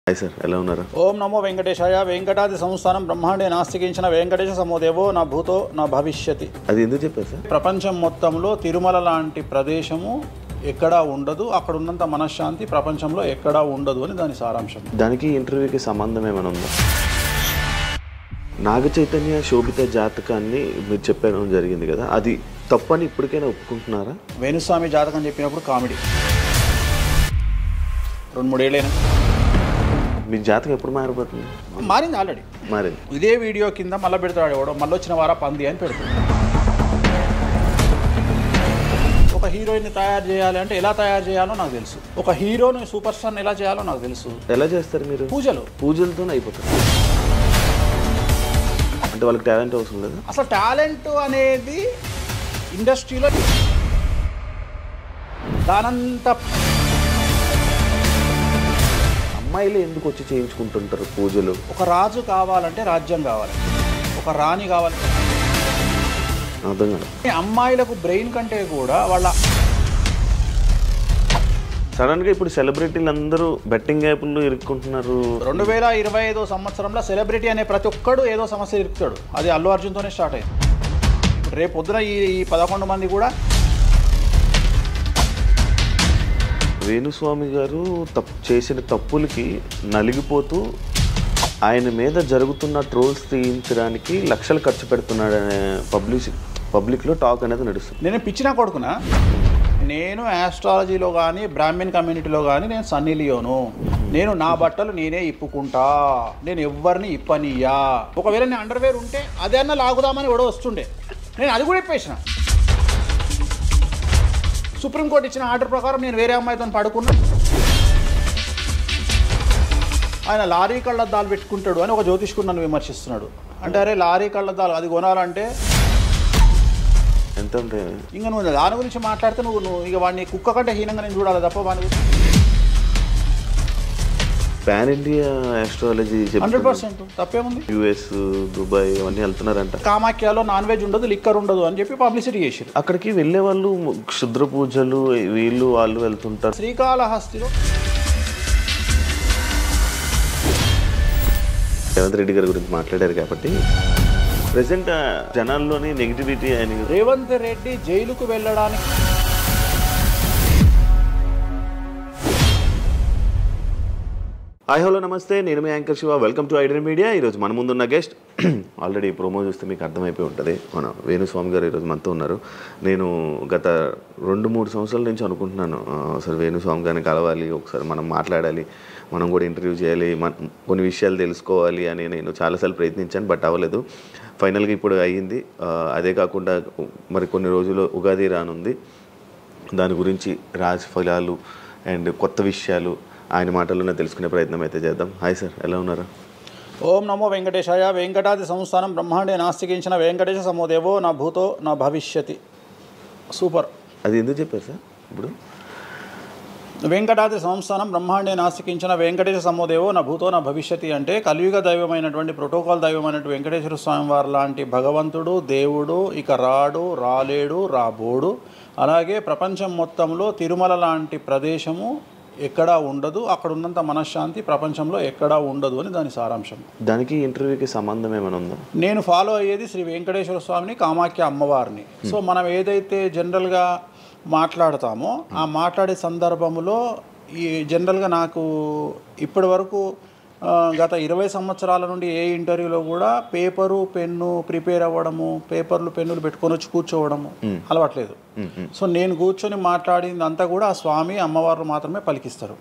Hi sir, ఎలా ఉన్నారు? ఓం నమో వెంకటేశాయ. వెంకటాది సంస్థానం బ్రహ్మాండే నాస్తికించిన వెంకటేశ సమోదేవో నా భూతో నా భవిష్యతి. అది ఎందుకు చెప్పారు సార్? ప్రపంచం మొత్తంలో తిరుమల లాంటి ప్రదేశము ఎక్కడా ఉండదు, అక్కడ ఉన్నంత మనశ్శాంతి ప్రపంచంలో ఎక్కడా ఉండదు అని దాని సారాంశం. దానికి ఇంటర్వ్యూకి సంబంధం ఏమైనా ఉందా? నాగ చైతన్య శోభిత జాతకాన్ని మీరు చెప్పడం జరిగింది కదా, అది తప్పని ఇప్పటికైనా ఒప్పుకుంటున్నారా? వేణుస్వామి జాతకం చెప్పినప్పుడు కామెడీ 2-3 ఏళ్ళైనా మీ జాతకం ఎప్పుడు మారిపోతుంది? మారింది, ఆల్రెడీ మారింది. ఇదే వీడియో కింద మళ్ళీ పెడతాడు ఎవడో, మళ్ళీ వచ్చిన వారా పంది అని పెడతాడు. ఒక హీరోయిన్ని తయారు చేయాలి అంటే ఎలా తయారు చేయాలో నాకు తెలుసు, ఒక హీరోని సూపర్ స్టార్ని ఎలా చేయాలో నాకు తెలుసు. ఎలా చేస్తారు మీరు? పూజలతోనే అయిపోతారు అంటే వాళ్ళకి టాలెంట్ అవసరం లేదు. అసలు టాలెంట్ అనేది ఇండస్ట్రీలో దానంత అమ్మాయిలు ఎందుకు వచ్చి చేయించుకుంటుంటారు పూజలు? ఒక రాజు కావాలంటే రాజ్యం కావాలి, ఒక రాణి కావాలి. అర్థం కాదు. అమ్మాయిలకు బ్రెయిన్ కంటే కూడా వాళ్ళ సడన్గా ఇప్పుడు సెలబ్రిటీలు అందరూ బెట్టింగ్ యాప్లు ఇరుక్కుంటున్నారు. 2025 సంవత్సరంలో సెలబ్రిటీ అనే ప్రతి ఒక్కడు ఏదో సమస్య ఇరుకుతాడు. అది అల్లు అర్జున్తోనే స్టార్ట్ అయింది. రేపు పొద్దున ఈ 11 మంది కూడా. వేణుస్వామి గారు చేసిన తప్పులకి నలిగిపోతూ ఆయన మీద జరుగుతున్న ట్రోల్స్ తీయించడానికి లక్షలు ఖర్చు పెడుతున్నాడనే పబ్లిక్లో టాక్ అనేది నడుస్తుంది. నేను పిచ్చినా కొడుకునా, నేను ఆస్ట్రాలజీలో కానీ బ్రాహ్మణ్ కమ్యూనిటీలో కానీ నేను సన్నీ లియోను. నేను నా బట్టలు నేనే ఇప్పుకుంటా, నేను ఎవరిని ఇప్పనియా. ఒకవేళ నేను అండర్వేర్ ఉంటే అదన్నా లాగుదామని కూడా వస్తుండే, నేను అది కూడా ఇప్పేసిన. సుప్రీంకోర్టు ఇచ్చిన ఆర్డర్ ప్రకారం నేను వేరే అమ్మాయితో పడుకున్నా. ఆయన లారీ కళ్ళద్దాలు పెట్టుకుంటాడు అని ఒక జ్యోతిష్కుడు నన్ను విమర్శిస్తున్నాడు. అంటే అరే లారీ కళ్ళద్దాలు అది కొనాలంటే ఎంత ఉంటాయి? ఇంకా నువ్వు దాని గురించి మాట్లాడితే నువ్వు ఇక వాడిని కుక్క కంటే హీనంగా నేను చూడాలి తప్ప వాడిని. పాన్ ఇండియా ఆస్ట్రాలజీ 100% తప్పేముంది. US, దుబాయ్ అవన్నీ వెళ్తున్నారంట. కామాఖ్యలో నాన్ వెజ్ ఉండదు, లిక్కర్ ఉండదు అని చెప్పి పబ్లిసిటీ చేశారు. అక్కడికి వెళ్ళే వాళ్ళు క్షుద్ర పూజలు వీళ్ళు వాళ్ళు వెళ్తుంటారు. శ్రీకాళహస్తిలో రేవంత్ రెడ్డి గారి గురించి మాట్లాడారు కాబట్టి ప్రెసెంట్ జనాల్లోని నెగిటివిటీ అని. రేవంత్ రెడ్డి జైలుకు వెళ్ళడానికి హాయ్ హలో నమస్తే, నేను మీ anchor Shiva. Welcome to Aiden Media. ఈరోజు మన ముందున్న గెస్ట్ ఆల్రెడీ ప్రోమో చూస్తే మీకు అర్థమైపోయి ఉంటుంది, మన వేణుస్వామి గారు ఈరోజు మనతో ఉన్నారు. నేను గత 2-3 సంవత్సరాల నుంచి అనుకుంటున్నాను అసలు వేణుస్వామి గారిని కలవాలి, ఒకసారి మనం మాట్లాడాలి, మనం కూడా ఇంటర్వ్యూ చేయాలి, కొన్ని విషయాలు తెలుసుకోవాలి అని నేను చాలాసార్లు ప్రయత్నించాను, బట్ అవ్వలేదు. ఫైనల్గా ఇప్పుడు అయ్యింది. అదే కాకుండా మరి కొన్ని రోజులు ఉగాది రానుంది, దాని గురించి రాశి ఫలాలు అండ్ కొత్త విషయాలు ఆయన మాటల్లోనే తెలుసుకునే ప్రయత్నం అయితే చేద్దాం. హాయ్ సార్, ఎలా ఉన్నారు? ఓం నమో వెంకటేశాయ. వెంకటాది సంస్థానం బ్రహ్మాండే నాస్తికించిన వెంకటేశ సమోదేవో నా భూతో నా భవిష్యతి. సూపర్. అది ఎందుకు చెప్పారు సార్? ఇప్పుడు వెంకటాది సంస్థానం బ్రహ్మాండే నాస్తికించిన వెంకటేశ సమోదేవో నా భూతో నా భవిష్యతి అంటే కలియుగ దైవమైనటువంటి ప్రోటోకాల్ దైవమైనటువంటి వెంకటేశ్వర స్వామి వారు లాంటి భగవంతుడు, దేవుడు ఇక రాడు, రాలేడు, రాబోడు. అలాగే ప్రపంచం మొత్తంలో తిరుమల లాంటి ప్రదేశము ఎక్కడా ఉండదు, అక్కడ ఉన్నంత మనశ్శాంతి ప్రపంచంలో ఎక్కడా ఉండదు అని దాని సారాంశం. దానికి ఇంటర్వ్యూకి సంబంధం ఏమైనా ఉందా? నేను ఫాలో అయ్యేది శ్రీ వెంకటేశ్వర స్వామిని, కామాఖ్య అమ్మవారిని. సో మనం ఏదైతే జనరల్గా మాట్లాడతామో ఆ మాట్లాడే సందర్భంలో ఈ జనరల్గా నాకు ఇప్పటి వరకు గత 20 సంవత్సరాల నుండి ఏ ఇంటర్వ్యూలో కూడా పేపరు పెన్ను ప్రిపేర్ అవ్వడము, పేపర్లు పెన్నులు పెట్టుకొని వచ్చి కూర్చోవడము అలవాట్లేదు. సో నేను కూర్చొని మాట్లాడింది అంతా కూడా ఆ స్వామి అమ్మవారు మాత్రమే పలికిస్తారు.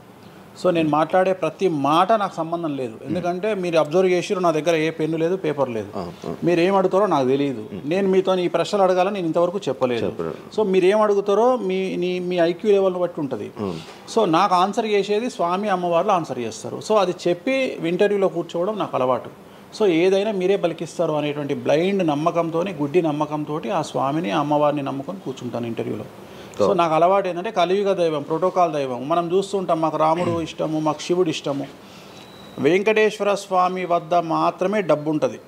సో నేను మాట్లాడే ప్రతి మాట నాకు సంబంధం లేదు, ఎందుకంటే మీరు అబ్జర్వ్ చేసిరు నా దగ్గర ఏ పెన్ను లేదు, పేపర్ లేదు. మీరు ఏం అడుగుతారో నాకు తెలియదు, నేను మీతో ఈ ప్రశ్నలు అడగాలని నేను ఇంతవరకు చెప్పలేదు. సో మీరు ఏం అడుగుతారో మీ ఐక్యూ లెవెల్ని బట్టి ఉంటుంది. సో నాకు ఆన్సర్ చేసేది స్వామి అమ్మవార్లు ఆన్సర్ చేస్తారు. సో అది చెప్పి ఇంటర్వ్యూలో కూర్చోవడం నాకు అలవాటు. సో ఏదైనా మీరే పలికిస్తారు అనేటువంటి బ్లైండ్ నమ్మకంతో, గుడ్డి నమ్మకంతో ఆ స్వామిని అమ్మవారిని నమ్ముకొని కూర్చుంటాను ఇంటర్వ్యూలో. సో నాకు అలవాటు ఏంటంటే కలియుగ దైవం, ప్రోటోకాల్ దైవం మనం చూస్తుంటాం. మాకు రాముడు ఇష్టము, మాకు శివుడు ఇష్టము. వెంకటేశ్వర స్వామి వద్ద మాత్రమే డబ్బు ఉంటుంది,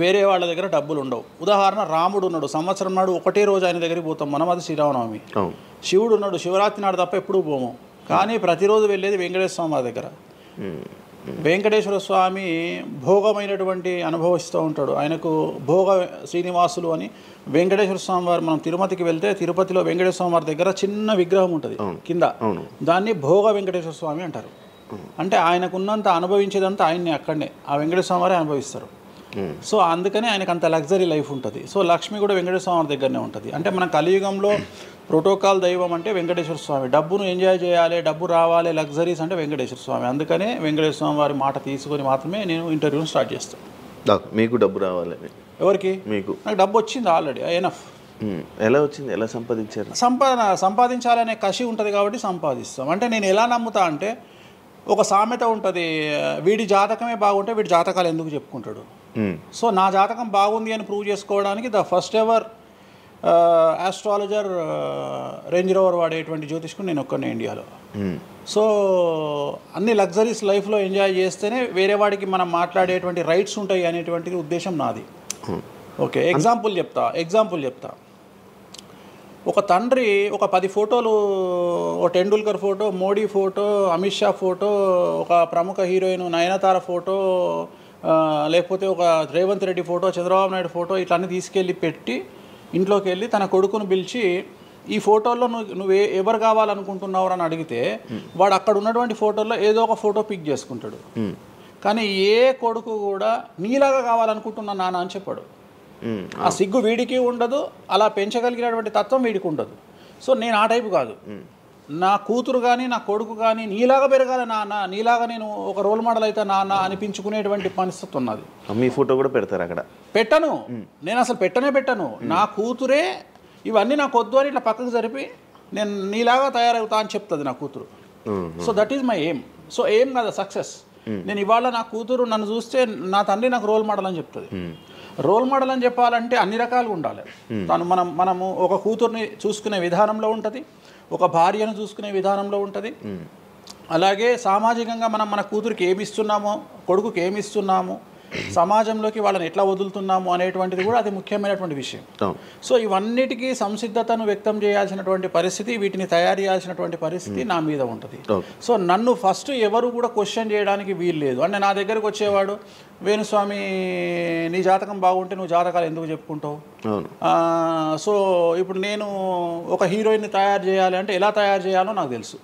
వేరే వాళ్ళ దగ్గర డబ్బులు ఉండవు. ఉదాహరణ, రాముడు ఉన్నాడు, సంవత్సరం నాడు ఒకటే రోజు ఆయన దగ్గరికి పోతాం మనం, అది శ్రీరామనవమి. శివుడు ఉన్నాడు, శివరాత్రి నాడు తప్ప ఎప్పుడూ పోము, కానీ ప్రతిరోజు వెళ్ళేది వెంకటేశ్వర స్వామి దగ్గర. వెంకటేశ్వర స్వామి భోగమైనటువంటి అనుభవిస్తూ ఉంటాడు. ఆయనకు భోగ శ్రీనివాసులు అని వెంకటేశ్వర స్వామి వారు, మనం తిరుపతికి వెళ్తే తిరుపతిలో వెంకటేశ్వర స్వామి వారి దగ్గర చిన్న విగ్రహం ఉంటుంది కింద, దాన్ని భోగ వెంకటేశ్వర స్వామి అంటారు. అంటే ఆయనకున్నంత అనుభవించేదంతా ఆయన్ని అక్కడనే ఆ వెంకటేశ్వర స్వామి వారే అనుభవిస్తారు. సో అందుకని ఆయనకు అంత లగ్జరీ లైఫ్ ఉంటుంది. సో లక్ష్మి కూడా వెంకటేశ్వర స్వామి దగ్గరనే ఉంటుంది. అంటే మన కలియుగంలో ప్రోటోకాల్ దైవం అంటే వెంకటేశ్వర స్వామి. డబ్బును ఎంజాయ్ చేయాలి, డబ్బు రావాలి, లగ్జరీస్ అంటే వెంకటేశ్వర స్వామి. అందుకనే వెంకటేశ్వర స్వామి వారి మాట తీసుకొని మాత్రమే నేను ఇంటర్వ్యూని స్టార్ట్ చేస్తాను. మీకు డబ్బు రావాలి? ఎవరికి? మీకు. నాకు డబ్బు వచ్చింది ఆల్రెడీ, ఎనఫ్. ఎలా వచ్చింది? ఎలా సంపాదించారు? సంపాదించాలనే కసి ఉంటుంది కాబట్టి సంపాదిస్తాం. అంటే నేను ఎలా నమ్ముతా అంటే, ఒక సామెత ఉంటుంది, వీడి జాతకమే బాగుంటే వీడి జాతకాలు ఎందుకు చెప్పుకుంటాడు. సో నా జాతకం బాగుంది అని ప్రూవ్ చేసుకోవడానికి the first ever astrologer range rover వాడేటువంటి జ్యోతిష్కుడు నేను ఒక్కనే ఇండియాలో. సో అన్ని లగ్జరీస్ లైఫ్లో ఎంజాయ్ చేస్తేనే వేరే వాడికి మనం మాట్లాడేటువంటి రైట్స్ ఉంటాయి అనేటువంటి ఉద్దేశం నాది. ఓకే, ఎగ్జాంపుల్ చెప్తా. ఒక తండ్రి ఒక 10 ఫోటోలు, ఒక Tendulkar photo, Modi photo, Amit Shah photo, ఒక ప్రముఖ హీరోయిన్ నయనతార ఫోటో, లేకపోతే ఒక రేవంత్ రెడ్డి ఫోటో, చంద్రబాబు నాయుడు ఫోటో, ఇట్లన్నీ తీసుకెళ్ళి పెట్టి ఇంట్లోకి వెళ్ళి తన కొడుకును పిలిచి, ఈ ఫోటోల్లో నువ్వు ఎవరు కావాలనుకుంటున్నావు అని అడిగితే వాడు అక్కడ ఉన్నటువంటి ఫోటోల్లో ఏదో ఒక ఫోటో పిక్ చేసుకుంటాడు. కానీ ఏ కొడుకు కూడా నీలాగా కావాలనుకుంటున్నా నాన్న అని చెప్పాడు. ఆ సిగ్గు వీడికి ఉండదు, అలా పెంచగలిగినటువంటి తత్వం వీడికి ఉండదు. సో నేను ఆ టైపు కాదు. నా కూతురు కానీ నా కొడుకు కానీ నీలాగా పెరగాలి నాన్న, నీలాగా నేను ఒక రోల్ మోడల్ అయితే నాన్న అనిపించుకునేటువంటి పరిస్థితి ఉన్నది. మీ ఫోటో కూడా పెడతారు అక్కడ? పెట్టను, నేను అసలు పెట్టను. నా కూతురే ఇవన్నీ నాకు వద్దు అని ఇట్లా పక్కకు జరిపి నేను నీలాగా తయారవుతా అని చెప్తుంది నా కూతురు. So that is my aim. So aim కదా సక్సెస్. నేను ఇవాళ నా కూతురు నన్ను చూస్తే నా తండ్రి నాకు రోల్ మోడల్ అని చెప్తుంది. రోల్ మోడల్ అని చెప్పాలంటే అన్ని రకాలుగా ఉండాలి. మనము ఒక కూతుర్ని చూసుకునే విధానంలో ఉంటుంది, ఒక భార్యను చూసుకునే విధానంలో ఉంటుంది. అలాగే సామాజికంగా మనం మన కూతురికి ఏమి ఇస్తున్నామో, కొడుకుకి ఏమి ఇస్తున్నాము, సమాజంలోకి వాళ్ళని ఎట్లా వదులుతున్నాము అనేటువంటిది కూడా అది ముఖ్యమైనటువంటి విషయం. సో ఇవన్నిటికీ సంసిద్ధతను వ్యక్తం చేయాల్సినటువంటి పరిస్థితి, వీటిని తయారు చేయాల్సినటువంటి పరిస్థితి నా మీద ఉంటుంది. సో నన్ను ఫస్ట్ ఎవరు కూడా క్వశ్చన్ చేయడానికి వీలు లేదు. అంటే నా దగ్గరకు వచ్చేవాడు, వేణుస్వామి నీ జాతకం బాగుంటే నువ్వు జాతకాలు ఎందుకు చెప్పుకుంటావు? సో ఇప్పుడు నేను ఒక హీరోయిన్ని తయారు చేయాలి అంటే ఎలా తయారు చేయాలో నాకు తెలుసు.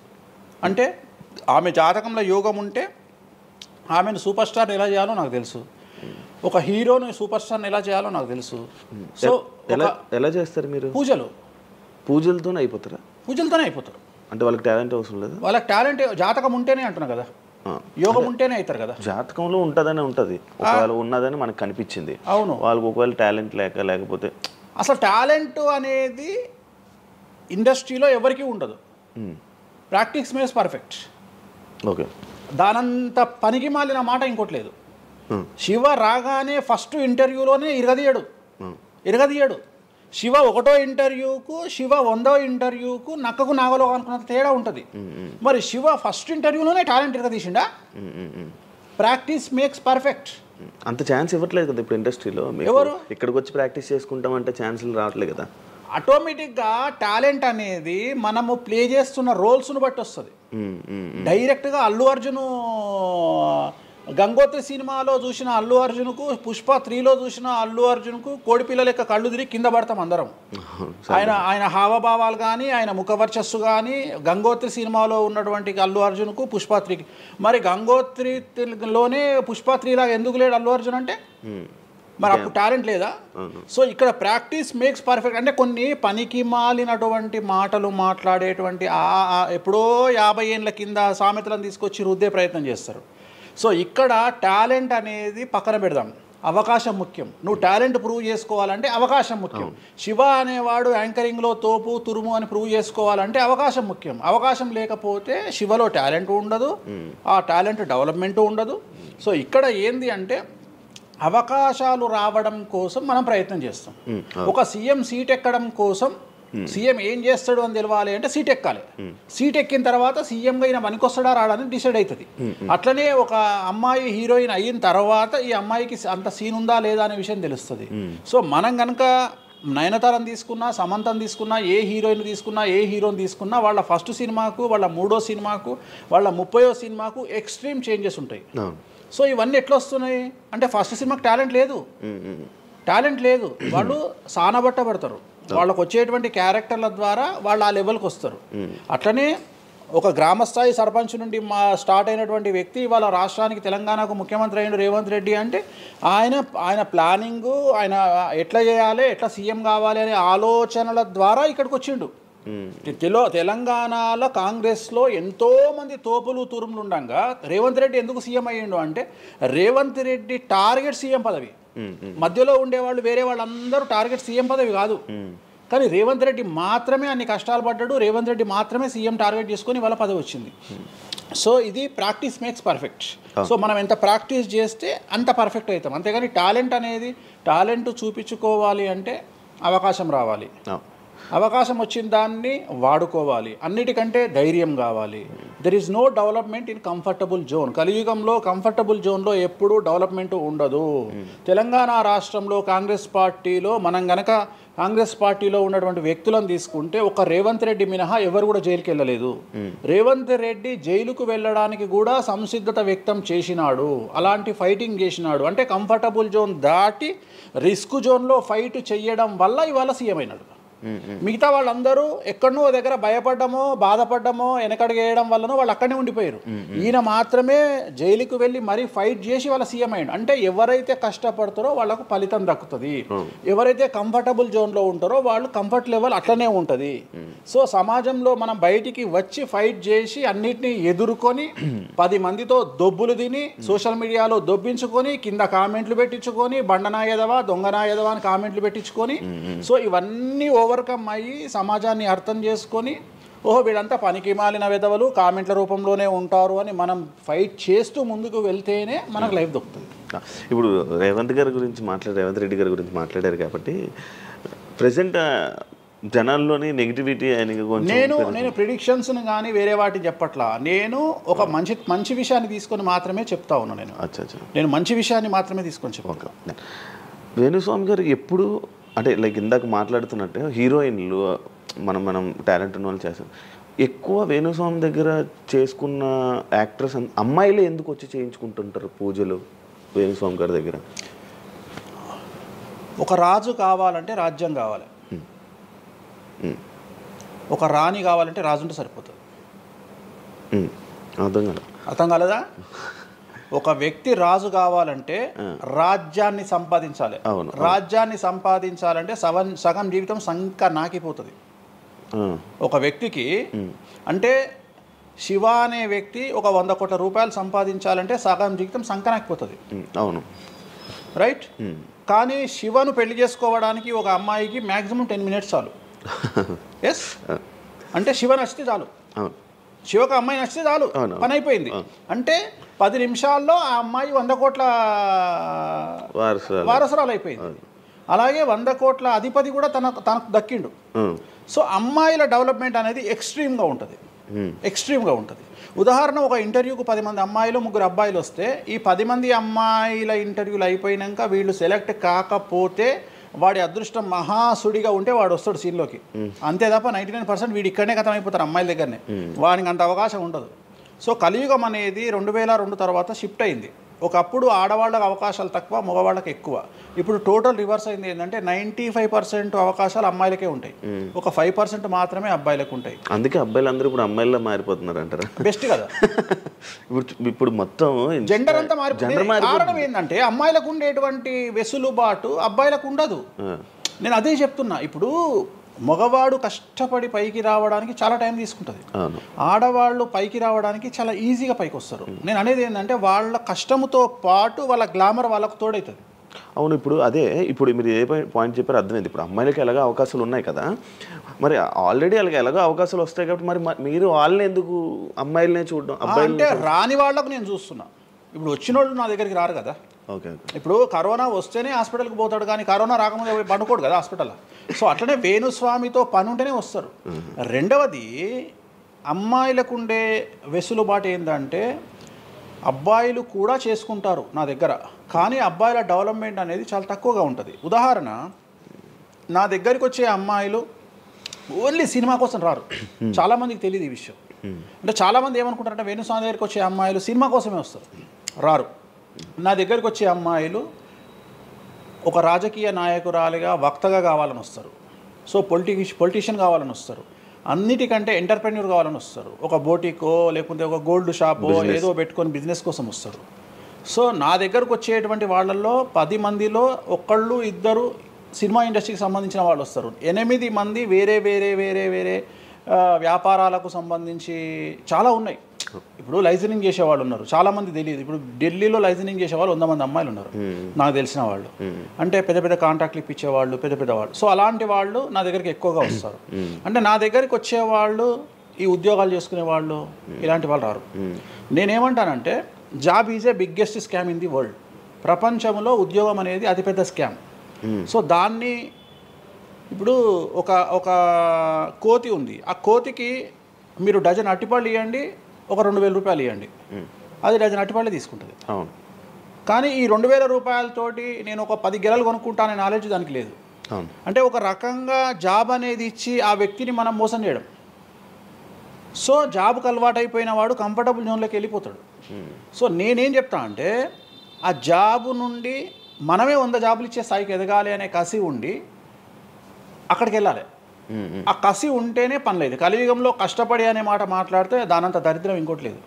అంటే ఆమె జాతకంలో యోగం ఉంటే ఆమెను సూపర్ స్టార్ని ఎలా చేయాలో నాకు తెలుసు, ఒక హీరోని సూపర్ స్టార్ని ఎలా చేయాలో నాకు తెలుసు. సో ఎలా చేస్తారు మీరు? పూజలతోనే అయిపోతారా? పూజలతోనే అయిపోతారు. అంటే వాళ్ళకి టాలెంట్ అవసరం లేదు? వాళ్ళకి టాలెంట్ జాతకం ఉంటేనే అంటున్నా కదా, యోగం ఉంటేనే అవుతారు కదా. జాతకంలో ఉంటుందని ఉంటుంది, ఒకవేళ ఉన్నదని మనకు కనిపించింది. అవును, వాళ్ళకి ఒకవేళ టాలెంట్ లేకపోతే అసలు టాలెంట్ అనేది ఇండస్ట్రీలో ఎవరికీ ఉండదు. Practice makes perfect. ఓకే, దానంత పనికి మాలిన మాట ఇంకోటి లేదు. శివ రాగానే ఫస్ట్ ఇంటర్వ్యూలోనే ఇరగదీయడు. శివ 1వ ఇంటర్వ్యూకు, శివ 100వ ఇంటర్వ్యూకు నక్కకు నాగలో అనుకున్నంత తేడా ఉంటుంది. మరి శివ ఫస్ట్ ఇంటర్వ్యూలోనే టాలెంట్ ఇరగదీసిండా? Practice makes perfect. అంత ఛాన్స్ ఇవ్వట్లేదు కదా ఇప్పుడు ఇండస్ట్రీలో. ఎవరు ఇక్కడికి వచ్చి ప్రాక్టీస్ చేసుకుంటామంటే ఛాన్సులు రావట్లేదు కదా. ఆటోమేటిక్గా టాలెంట్ అనేది మనము ప్లే చేస్తున్న రోల్స్ను బట్టి వస్తుంది. డైరెక్ట్గా అల్లు అర్జున్ గంగోత్రి సినిమాలో చూసిన అల్లు అర్జున్కు, పుష్ప 3లో చూసిన అల్లు అర్జున్కు కోడిపిల్ల లెక్క కళ్ళు తిరిగి కింద పడతాం అందరం. ఆయన హావభావాలు కానీ, ఆయన ముఖవర్చస్సు కానీ, గంగోత్రి సినిమాలో ఉన్నటువంటి అల్లు అర్జున్కు, పుష్ప 3కి. మరి గంగోత్రిలోనే పుష్ప 3 లాగా ఎందుకు లేడు అల్లు అర్జున్ అంటే? మరి అప్పుడు టాలెంట్ లేదా? సో ఇక్కడ ప్రాక్టీస్ మేక్స్ పర్ఫెక్ట్. అంటే కొన్ని పనికి మాలినటువంటి మాటలు మాట్లాడేటువంటి ఎప్పుడో 50 ఏళ్ళ కింద సామెతలను తీసుకొచ్చి రుద్దే ప్రయత్నం చేస్తారు. సో ఇక్కడ టాలెంట్ అనేది పక్కన పెడదాం, అవకాశం ముఖ్యం. నువ్వు టాలెంట్ ప్రూవ్ చేసుకోవాలంటే అవకాశం ముఖ్యం. శివ అనేవాడు యాంకరింగ్లో తోపు తురుము అని ప్రూవ్ చేసుకోవాలంటే అవకాశం ముఖ్యం. అవకాశం లేకపోతే శివలో టాలెంట్ ఉండదు, ఆ టాలెంట్ డెవలప్మెంట్ ఉండదు. సో ఇక్కడ ఏంది అంటే అవకాశాలు రావడం కోసం మనం ప్రయత్నం చేస్తాం. ఒక సీఎం సీట్ ఎక్కడం కోసం సీఎం ఏం చేస్తాడు అని తెలవాలి అంటే సీట్ ఎక్కాలి. సీట్ ఎక్కిన తర్వాత సీఎంగా ఈయన పనికొస్తాడా రాడని డిసైడ్ అవుతుంది. అట్లనే ఒక అమ్మాయి హీరోయిన్ అయిన తర్వాత ఈ అమ్మాయికి అంత సీన్ ఉందా లేదా అనే విషయం తెలుస్తుంది. సో మనం కనుక నయనతారని తీసుకున్నా, సమంతని తీసుకున్నా, ఏ హీరోయిన్ తీసుకున్నా, ఏ హీరోని తీసుకున్నా, వాళ్ళ ఫస్ట్ సినిమాకు, వాళ్ళ 3వ సినిమాకు, వాళ్ళ 30వ సినిమాకు ఎక్స్ట్రీమ్ చేంజెస్ ఉంటాయి. సో ఇవన్నీ ఎట్లా వస్తున్నాయి అంటే ఫస్ట్ సినిమాకి టాలెంట్ లేదు, వాళ్ళు సానబట్టబడతారు, వాళ్ళకు వచ్చేటువంటి క్యారెక్టర్ల ద్వారా వాళ్ళు ఆ లెవెల్కి వస్తారు. అట్లనే ఒక గ్రామస్థాయి సర్పంచ్ నుండి స్టార్ట్ అయినటువంటి వ్యక్తి వాళ్ళ రాష్ట్రానికి తెలంగాణకు ముఖ్యమంత్రి అయిన రేవంత్ రెడ్డి అంటే ఆయన ప్లానింగు, ఆయన ఎట్లా చేయాలి, ఎట్లా సీఎం కావాలి అనే ఆలోచనల ద్వారా ఇక్కడికి వచ్చిండు. తెలంగాణలో కాంగ్రెస్లో ఎంతోమంది తోపులు తురుములు ఉండగా రేవంత్ రెడ్డి ఎందుకు సీఎం అయ్యిండు అంటే రేవంత్ రెడ్డి టార్గెట్ సీఎం పదవి. మధ్యలో ఉండేవాళ్ళు వేరే వాళ్ళందరూ టార్గెట్ సీఎం పదవి కాదు, కానీ రేవంత్ రెడ్డి మాత్రమే అన్ని కష్టాలు పడ్డాడు, రేవంత్ రెడ్డి మాత్రమే సీఎం టార్గెట్ చేసుకొని వాళ్ళ పదవి వచ్చింది. సో ఇది ప్రాక్టీస్ మేక్స్ పర్ఫెక్ట్. సో మనం ఎంత ప్రాక్టీస్ చేస్తే అంత పర్ఫెక్ట్ అవుతాం. అంతేగాని టాలెంట్ చూపించుకోవాలి అంటే అవకాశం రావాలి, అవకాశం వచ్చిన దాన్ని వాడుకోవాలి, అన్నిటికంటే ధైర్యం కావాలి. There is no development in comfortable zone. కలియుగంలో కంఫర్టబుల్ జోన్లో ఎప్పుడూ డెవలప్మెంట్ ఉండదు. తెలంగాణ రాష్ట్రంలో కాంగ్రెస్ పార్టీలో మనం గనక కాంగ్రెస్ పార్టీలో ఉన్నటువంటి వ్యక్తులను తీసుకుంటే ఒక రేవంత్ రెడ్డి మినహా ఎవరు కూడా జైలుకి వెళ్ళలేదు. రేవంత్ రెడ్డి జైలుకు వెళ్ళడానికి కూడా సంసిద్ధత వ్యక్తం చేసినాడు, అలాంటి ఫైటింగ్ చేసినాడు. అంటే కంఫర్టబుల్ జోన్ దాటి రిస్క్ జోన్లో ఫైట్ చేయడం వల్ల ఇవాళ సీఎం అయినాడు. మిగతా వాళ్ళందరూ ఎక్కడనో దగ్గర భయపడ్డమో బాధపడ్డమో వెనకడిగేయడం వల్లనో వాళ్ళు అక్కడనే ఉండిపోయారు. ఈయన మాత్రమే జైలుకు వెళ్ళి మరీ ఫైట్ చేసి వాళ్ళ సీఎం అయ్యాడు. అంటే ఎవరైతే కష్టపడతారో వాళ్ళకు ఫలితం దక్కుతుంది, ఎవరైతే కంఫర్టబుల్ జోన్లో ఉంటారో వాళ్ళు కంఫర్ట్ లెవెల్ అట్లనే ఉంటుంది. సో సమాజంలో మనం బయటికి వచ్చి ఫైట్ చేసి అన్నిటినీ ఎదుర్కొని 10 మందితో దొబ్బులు తిని సోషల్ మీడియాలో దొబ్బించుకొని కింద కామెంట్లు పెట్టించుకొని బండనాయదవా దొంగనాయదవా అని కామెంట్లు పెట్టించుకొని సో ఇవన్నీ ఓవర్కమ్ అయ్యి సమాజాన్ని అర్థం చేసుకొని ఓహో వీళ్ళంతా పనికి మాలిన వెధవలు కామెంట్ల రూపంలోనే ఉంటారు అని మనం ఫైట్ చేస్తూ ముందుకు వెళ్తేనే మనకు లైఫ్ దొరుకుతుంది. ఇప్పుడు రేవంత్ రెడ్డి గారి గురించి మాట్లాడారు కాబట్టి ప్రజెంట్ జనాల్లోని నెగిటివిటీ నేను ప్రిడిక్షన్స్ని కానీ వేరే వాటి చెప్పట్లా. నేను ఒక మంచి విషయాన్ని తీసుకొని మాత్రమే చెప్తా ఉన్నాను. నేను మంచి విషయాన్ని మాత్రమే తీసుకొని చెప్పాను. వేణుస్వామి గారు ఎప్పుడు అంటే లైక్ ఇందాక మాట్లాడుతున్నట్టే హీరోయిన్లు మనం టాలెంట్ ఉన్న వాళ్ళు చేస్తాం. ఎక్కువ వేణుస్వామి దగ్గర చేసుకున్న యాక్టర్స్ అమ్మాయిలే ఎందుకు వచ్చి చేయించుకుంటుంటారు పూజలు వేణుస్వామి గారి దగ్గర? ఒక రాజు కావాలంటే రాజ్యం కావాలి, ఒక రాణి కావాలంటే రాజు ఉంటే సరిపోతుంది. అర్థం కాలేదా? ఒక వ్యక్తి రాజు కావాలంటే రాజ్యాన్ని సంపాదించాలి. రాజ్యాన్ని సంపాదించాలంటే సగం జీవితం సంక నాకిపోతుంది ఒక వ్యక్తికి. అంటే శివ అనే వ్యక్తి ఒక 100 కోట్ల రూపాయలు సంపాదించాలంటే సగం జీవితం సంక నాకిపోతుంది. అవును, రైట్. కానీ శివను పెళ్లి చేసుకోవడానికి ఒక అమ్మాయికి మ్యాక్సిమం 10 మినిట్స్ చాలు. ఎస్, అంటే శివ నచ్చితే చాలు, శివకు అమ్మాయి నచ్చితే చాలు, పని అయిపోయింది. అంటే 10 నిమిషాల్లో ఆ అమ్మాయి 100 కోట్ల వారసురాలు అయిపోయింది. అలాగే 100 కోట్ల అధిపతి కూడా తనకు దక్కిండు. సో అమ్మాయిల డెవలప్మెంట్ అనేది ఎక్స్ట్రీమ్గా ఉంటుంది. ఉదాహరణ, ఒక ఇంటర్వ్యూకు 10 మంది అమ్మాయిలు 3 అబ్బాయిలు వస్తే ఈ 10 మంది అమ్మాయిల ఇంటర్వ్యూలు అయిపోయినాక వీళ్ళు సెలెక్ట్ కాకపోతే వాడి అదృష్టం మహాసుడిగా ఉంటే వాడు వస్తాడు సీన్లోకి. అంతే తప్ప 99% వీడు ఇక్కడనే కథం అయిపోతారు అమ్మాయిల దగ్గరనే, వాడికి అంత అవకాశం ఉండదు. సో కలియుగం అనేది 2002 తర్వాత షిఫ్ట్ అయింది. ఒకప్పుడు ఆడవాళ్ళకి అవకాశాలు తక్కువ, మగవాళ్ళకి ఎక్కువ. ఇప్పుడు టోటల్ రివర్స్ అయింది. ఏంటంటే 95% అవకాశాలు అమ్మాయిలకే ఉంటాయి, ఒక 5% మాత్రమే అబ్బాయిలకు ఉంటాయి. అందుకే అబ్బాయిలు అందరూ ఇప్పుడు అమ్మాయిలా మారిపోతున్నారు అంటారా? బెస్ట్ కదా. ఇప్పుడు మొత్తం జెండర్ అంతా మారిపోయింది. కారణం ఏంటంటే అమ్మాయిలకు ఉండేటువంటి వెసులుబాటు అబ్బాయిలకు ఉండదు. నేను అదే చెప్తున్నా. ఇప్పుడు మగవాడు కష్టపడి పైకి రావడానికి చాలా టైం తీసుకుంటుంది, ఆడవాళ్ళు పైకి రావడానికి చాలా ఈజీగా పైకి వస్తారు. నేను అనేది ఏంటంటే వాళ్ళ కష్టముతో పాటు వాళ్ళ గ్లామర్ వాళ్ళకు తోడవుతుంది. అవును, ఇప్పుడు మీరు ఏ పాయింట్ చెప్పారో అర్థమైంది. ఇప్పుడు అమ్మాయిలకి ఎలాగో అవకాశాలు ఉన్నాయి కదా, మరి ఆల్రెడీ వాళ్ళకి ఎలాగో అవకాశాలు వస్తాయి కాబట్టి మరి మీరు వాళ్ళని ఎందుకు అమ్మాయిలనే చూడడం? అబ్బాయిలు అంటే రాని వాళ్ళకు నేను చూస్తున్నా. ఇప్పుడు వచ్చిన వాళ్ళు నా దగ్గరికి రారు కదా. ఇప్పుడు కరోనా వస్తేనే హాస్పిటల్కి పోతాడు, కానీ కరోనా రాకముందే పండుకోడు కదా హాస్పిటల్. సో అట్లనే వేణుస్వామితో పని ఉంటేనే వస్తారు. రెండవది, అమ్మాయిలకు ఉండే వెసులుబాటు ఏంటంటే అబ్బాయిలు కూడా చేసుకుంటారు నా దగ్గర, కానీ అబ్బాయిల డెవలప్మెంట్ అనేది చాలా తక్కువగా ఉంటుంది. ఉదాహరణ, నా దగ్గరికి వచ్చే అమ్మాయిలు ఓన్లీ సినిమా కోసం రారు. చాలామందికి తెలియదు ఈ విషయం. అంటే చాలామంది ఏమనుకుంటారంటే వేణుస్వామి దగ్గరికి వచ్చే అమ్మాయిలు సినిమా కోసమే వస్తారు, రారు. నా దగ్గరికి వచ్చే అమ్మాయిలు ఒక రాజకీయ నాయకురాలిగా వక్తగా కావాలని వస్తారు. సో పొలిటీషియన్ కావాలని వస్తారు. అన్నిటికంటే ఎంటర్ప్రెన్యూర్ కావాలని వస్తారు. ఒక బోటికో లేకపోతే ఒక గోల్డ్ షాపో ఏదో పెట్టుకొని బిజినెస్ కోసం వస్తారు. సో నా దగ్గరకు వచ్చేటువంటి వాళ్ళల్లో 10 మందిలో ఒకళ్ళు ఇద్దరు సినిమా ఇండస్ట్రీకి సంబంధించిన వాళ్ళు వస్తారు. 8 మంది వేరే వేరే వేరే వేరే వ్యాపారాలకు సంబంధించి చాలా ఉన్నాయి. ఇప్పుడు లైసెన్సింగ్ చేసేవాళ్ళు ఉన్నారు, చాలామంది తెలియదు. ఇప్పుడు ఢిల్లీలో లైసెన్సింగ్ చేసేవాళ్ళు 100 మంది అమ్మాయిలు ఉన్నారు నాకు తెలిసిన వాళ్ళు. అంటే పెద్ద పెద్ద కాంట్రాక్ట్లు ఇప్పించేవాళ్ళు, పెద్ద పెద్ద వాళ్ళు. సో అలాంటి వాళ్ళు నా దగ్గరికి ఎక్కువగా వస్తారు. అంటే నా దగ్గరికి వచ్చేవాళ్ళు ఈ ఉద్యోగాలు చేసుకునే వాళ్ళు ఇలాంటి వాళ్ళు రారు. నేనేమంటానంటే job is a biggest scam in the world. ప్రపంచంలో ఉద్యోగం అనేది అతిపెద్ద స్కామ్. సో దాన్ని ఇప్పుడు ఒక కోతి ఉంది, ఆ కోతికి మీరు డజన్ అట్టిపళ్ళు ఇవ్వండి, ఒక 2000 రూపాయలు ఇవ్వండి, అది డజన్ అట్టిపళ్ళే తీసుకుంటుంది. కానీ ఈ 2000 రూపాయలతోటి నేను ఒక 10 గెలలు కొనుక్కుంటానే నాలెడ్జ్ దానికి లేదు. అంటే ఒక రకంగా జాబ్ అనేది ఇచ్చి ఆ వ్యక్తిని మనం మోసం చేయడం. సో జాబ్కి అలవాటు అయిపోయిన వాడు కంఫర్టబుల్ జోన్లోకి వెళ్ళిపోతాడు. సో నేనేం చెప్తా అంటే ఆ జాబు నుండి మనమే 100 జాబులు ఇచ్చే స్థాయికి ఎదగాలి అనే కసి ఉండి అక్కడికి వెళ్ళాలి. ఆ కసి ఉంటేనే పని లేదు. కలియుగంలో కష్టపడి అనే మాట మాట్లాడితే దానంత దరిద్రం ఇంకోటి లేదు.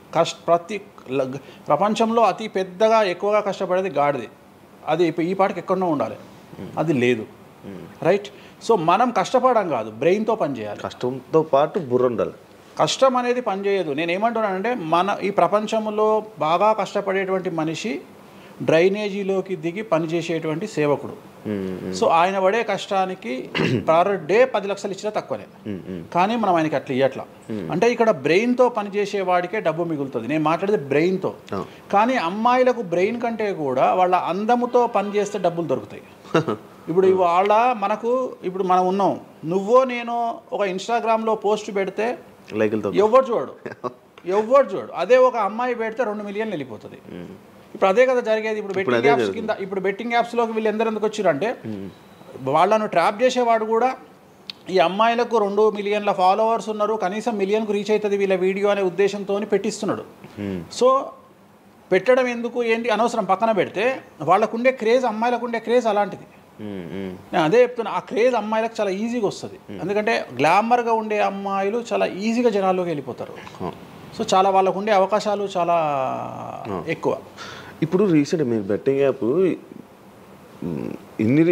ప్రపంచంలో అతి పెద్దగా ఎక్కువగా కష్టపడేది గాడిది. అది ఈ పాటికి ఎక్కడో ఉండాలి, అది లేదు. రైట్. సో మనం కష్టపడడం కాదు, బ్రెయిన్తో పని చేయాలి. కష్టంతో పాటు బుర్ర ఉండాలి. కష్టం అనేది పనిచేయదు. నేను ఏమంటున్నానంటే ఈ ప్రపంచంలో బాగా కష్టపడేటువంటి మనిషి డ్రైనేజీలోకి దిగి పనిచేసేటువంటి సేవకుడు. సో ఆయన పడే కష్టానికి పర్ డే 10 లక్షలు ఇచ్చినా తక్కువనే. కానీ మనం ఆయనకి అట్లా ఇవ్వట్లా. అంటే ఇక్కడ బ్రెయిన్తో పనిచేసే వాడికే డబ్బు మిగులుతుంది. నేను మాట్లాడేది బ్రెయిన్తో. కానీ అమ్మాయిలకు బ్రెయిన్ కంటే కూడా వాళ్ళ అందముతో పనిచేస్తే డబ్బులు దొరుకుతాయి. ఇప్పుడు ఇప్పుడు మనం ఉన్నాం, నువ్వో నేను ఒక ఇన్స్టాగ్రామ్లో పోస్ట్ పెడితే ఎవరు చూడు. అదే ఒక అమ్మాయి పెడితే 2 మిలియన్లు వెళ్ళిపోతుంది. ఇప్పుడు అదే కదా జరిగేది. ఇప్పుడు బెట్టింగ్ యాప్స్లోకి వీళ్ళు ఎందుకు వచ్చారంటే వాళ్ళను ట్రాప్ చేసేవాడు కూడా ఈ అమ్మాయిలకు 2 మిలియన్ల ఫాలోవర్స్ ఉన్నారు, కనీసం మిలియన్కు రీచ్ అవుతుంది వీళ్ళ వీడియో అనే ఉద్దేశంతో పెట్టిస్తున్నాడు. సో పెట్టడం ఎందుకు ఏంటి అనవసరం పక్కన పెడితే వాళ్ళకుండే క్రేజ్, అమ్మాయిలకు క్రేజ్ అలాంటిది. నేను అదే చెప్తున్నా, ఆ క్రేజ్ అమ్మాయిలకు చాలా ఈజీగా వస్తుంది. ఎందుకంటే గ్లామర్గా ఉండే అమ్మాయిలు చాలా ఈజీగా జనాల్లోకి వెళ్ళిపోతారు. సో చాలా వాళ్ళకు ఉండే అవకాశాలు చాలా ఎక్కువ. ఇప్పుడు రీసెంట్ మీరు బెట్టింగ్ యాప్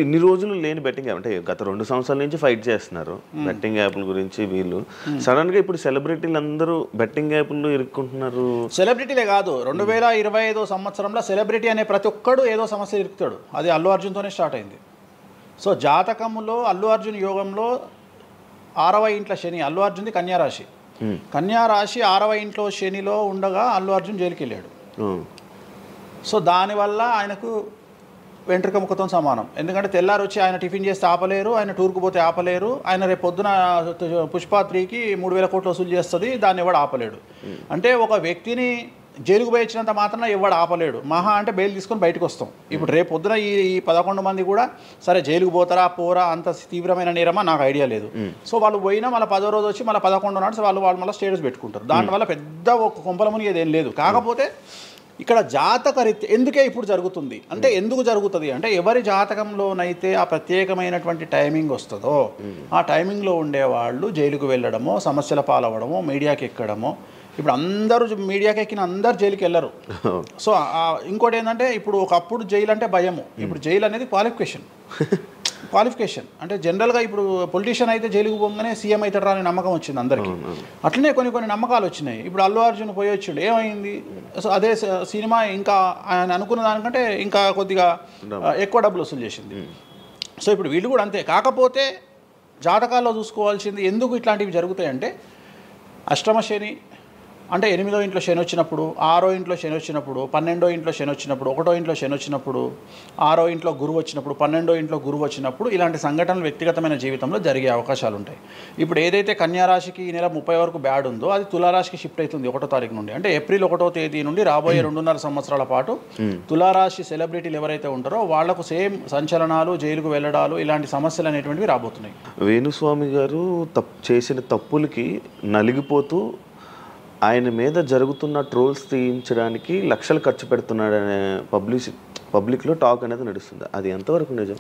ఇన్ని రోజులు లేని బెట్టింగ్ యాప్, అంటే గత 2 సంవత్సరాల నుంచి ఫైట్ చేస్తున్నారు బెట్టింగ్ యాప్ల గురించి. వీళ్ళు సడన్గా ఇప్పుడు సెలబ్రిటీలు అందరూ బెట్టింగ్ యాప్లు ఇరుక్కుంటున్నారు. సెలబ్రిటీలే కాదు, 2025 సంవత్సరంలో సెలబ్రిటీ అనే ప్రతి ఒక్కడు ఏదో సమస్య ఇరుకుతాడు. అది అల్లు అర్జున్తోనే స్టార్ట్ అయింది. సో జాతకంలో అల్లు అర్జున్ యోగంలో 6వ ఇంట్లో శని, అల్లు అర్జున్ది కన్యారాశి. కన్యారాశి 6వ ఇంట్లో శనిలో ఉండగా అల్లు అర్జున్ జైలుకి వెళ్ళాడు. సో దానివల్ల ఆయనకు వెంట్రుక ముక్కతో సమానం. ఎందుకంటే తెల్లారు వచ్చి ఆయన టిఫిన్ చేస్తే ఆపలేరు, ఆయన టూర్కు పోతే ఆపలేరు, ఆయన రేపు పొద్దున పుష్ప 3కి 3000 కోట్లు వసూలు చేస్తుంది, దాన్ని ఎవడు ఆపలేడు. అంటే ఒక వ్యక్తిని జైలుకు పోయి ఇచ్చినంత మాత్రం ఎవడు ఆపలేడు. మహా అంటే బెయిల్ తీసుకొని బయటకు వస్తాం. ఇప్పుడు రేపు పొద్దున ఈ 11 మంది కూడా సరే జైలుకు పోతారా పోరా అంత తీవ్రమైన నేరమా నాకు ఐడియా లేదు. సో వాళ్ళు పోయినా మళ్ళీ 10వ రోజు వచ్చి మళ్ళీ 11 నాడు వాళ్ళు మళ్ళీ స్టేటస్ పెట్టుకుంటారు. దానివల్ల పెద్ద ఒక కొంపలముని ఏదేం లేదు. కాకపోతే ఇక్కడ జాతక రీత్యా ఎందుకే ఇప్పుడు జరుగుతుంది అంటే, ఎందుకు జరుగుతుంది అంటే ఎవరి జాతకంలోనైతే ఆ ప్రత్యేకమైనటువంటి టైమింగ్ వస్తుందో ఆ టైమింగ్లో ఉండేవాళ్ళు జైలుకు వెళ్ళడమో, సమస్యల పాలవడమో, మీడియాకి ఎక్కడమో. ఇప్పుడు అందరూ మీడియాకి ఎక్కిన అందరు జైలుకి వెళ్ళరు. సో ఇంకోటి ఏంటంటే, ఇప్పుడు ఒకప్పుడు జైలు అంటే భయము, ఇప్పుడు జైలు అనేది క్వాలిఫికేషన్. అంటే జనరల్గా ఇప్పుడు పొలిటీషియన్ అయితే జైలుకు పోగానే సీఎం అవుతాడు అనే నమ్మకం వచ్చింది అందరికీ. అట్లనే కొన్ని నమ్మకాలు వచ్చినాయి. ఇప్పుడు అల్లు అర్జున్ పోయి వచ్చాడు, ఏమైంది? సో అదే సినిమా ఇంకా ఆయన అనుకున్న దానికంటే ఇంకా కొద్దిగా ఎక్కువ డబ్బులు వసూలు చేసింది. సో ఇప్పుడు వీళ్ళు కూడా అంతే. కాకపోతే జాతకాల్లో చూసుకోవాల్సింది ఎందుకు ఇట్లాంటివి జరుగుతాయంటే, అష్టమ శని అంటే 8వ ఇంట్లో శని వచ్చినప్పుడు, 6వ ఇంట్లో శని వచ్చినప్పుడు, 12వ ఇంట్లో శని వచ్చినప్పుడు, 1వ ఇంట్లో శని వచ్చినప్పుడు, 6వ ఇంట్లో గురువు వచ్చినప్పుడు, 12వ ఇంట్లో గురువు వచ్చినప్పుడు ఇలాంటి సంఘటనలు వ్యక్తిగతమైన జీవితంలో జరిగే అవకాశాలు ఉంటాయి. ఇప్పుడు ఏదైతే కన్యా రాశికి ఈ నెల 30 వరకు బ్యాడ్ ఉందో అది తులారాశికి షిఫ్ట్ అవుతుంది 1వ తారీఖు నుండి. అంటే ఏప్రిల్ 1వ తేదీ నుండి రాబోయే 2.5 సంవత్సరాల పాటు తులారాశి సెలబ్రిటీలు ఎవరైతే ఉంటారో వాళ్లకు సేమ్ సంచలనాలు, జైలుకు వెళ్ళడాలు, ఇలాంటి సమస్యలు అనేటువంటివి రాబోతున్నాయి. వేణుస్వామి గారు చేసిన తప్పులకి నలిగిపోతూ ఆయన మీద జరుగుతున్న ట్రోల్స్ తీయించడానికి లక్షలు ఖర్చు పెడుతున్నాడనే పబ్లిక్లో టాక్ అనేది నడుస్తుంది. అది ఎంతవరకు నిజం?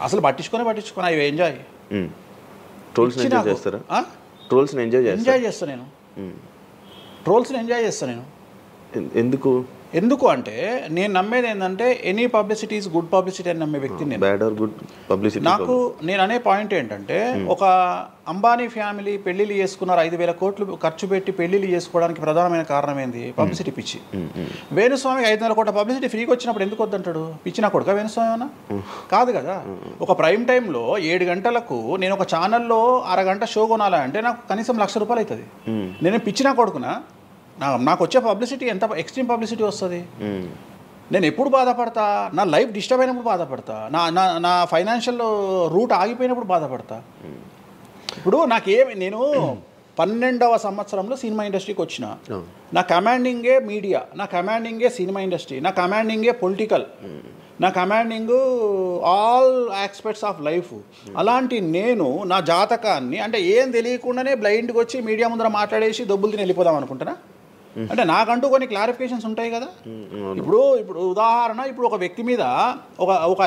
అసలు పట్టించుకొని అవి ఎంజాయ్. ట్రోల్స్ని ఎంజాయ్ చేస్తారా? ట్రోల్స్ని ఎంజాయ్ చేస్తాను నేను. ట్రోల్స్ని ఎంజాయ్ చేస్తాను నేను. ఎందుకు అంటే నేను నమ్మేది ఏంటంటే any publicity is good publicity అని నమ్మే వ్యక్తిని నేను. బ్యాడ్ ఆర్ గుడ్ పబ్లిసిటీ నేను అనే పాయింట్ ఏంటంటే ఒక అంబానీ ఫ్యామిలీ పెళ్లిళ్ళు చేసుకున్నారు, 5,000 కోట్లు ఖర్చు పెట్టి పెళ్లిళ్ళు చేసుకోవడానికి ప్రధానమైన కారణం ఏంది? పబ్లిసిటీ పిచ్చి. వేణుస్వామికి 500 కోట్ల పబ్లిసిటీ ఫ్రీగా వచ్చినప్పుడు ఎందుకు వద్దంటాడు? పిచ్చిన కొడుక వేణుస్వామి అన్న కాదు కదా. ఒక ప్రైమ్ టైంలో 7 గంటలకు నేను ఒక ఛానల్లో అరగంట షో కొనాలంటే నాకు కనీసం ₹1,00,000 అవుతుంది. నేను పిచ్చిన కొడుకునా? నాకు వచ్చే పబ్లిసిటీ ఎంత ఎక్స్ట్రీమ్ పబ్లిసిటీ వస్తుంది. నేను ఎప్పుడు బాధపడతా? నా లైఫ్ డిస్టర్బ్ అయినప్పుడు బాధపడతా, నా ఫైనాన్షియల్ రూట్ ఆగిపోయినప్పుడు బాధపడతా. ఇప్పుడు నేను 12వ సంవత్సరంలో సినిమా ఇండస్ట్రీకి వచ్చిన. నా కమాండింగే మీడియా, నా కమాండింగే సినిమా ఇండస్ట్రీ, నా కమాండింగే పొలిటికల్, నా commanding all aspects of life. అలాంటి నేను నా జాతకాన్ని అంటే ఏం తెలియకుండానే బ్లైండ్గా వచ్చి మీడియా ముందర మాట్లాడేసి దొబ్బులు తిని వెళ్ళిపోదాం అనుకుంటున్నా? అంటే నాకంటూ కొన్ని క్లారిఫికేషన్స్ ఉంటాయి కదా. ఇప్పుడు ఉదాహరణ, ఇప్పుడు ఒక వ్యక్తి మీద ఒక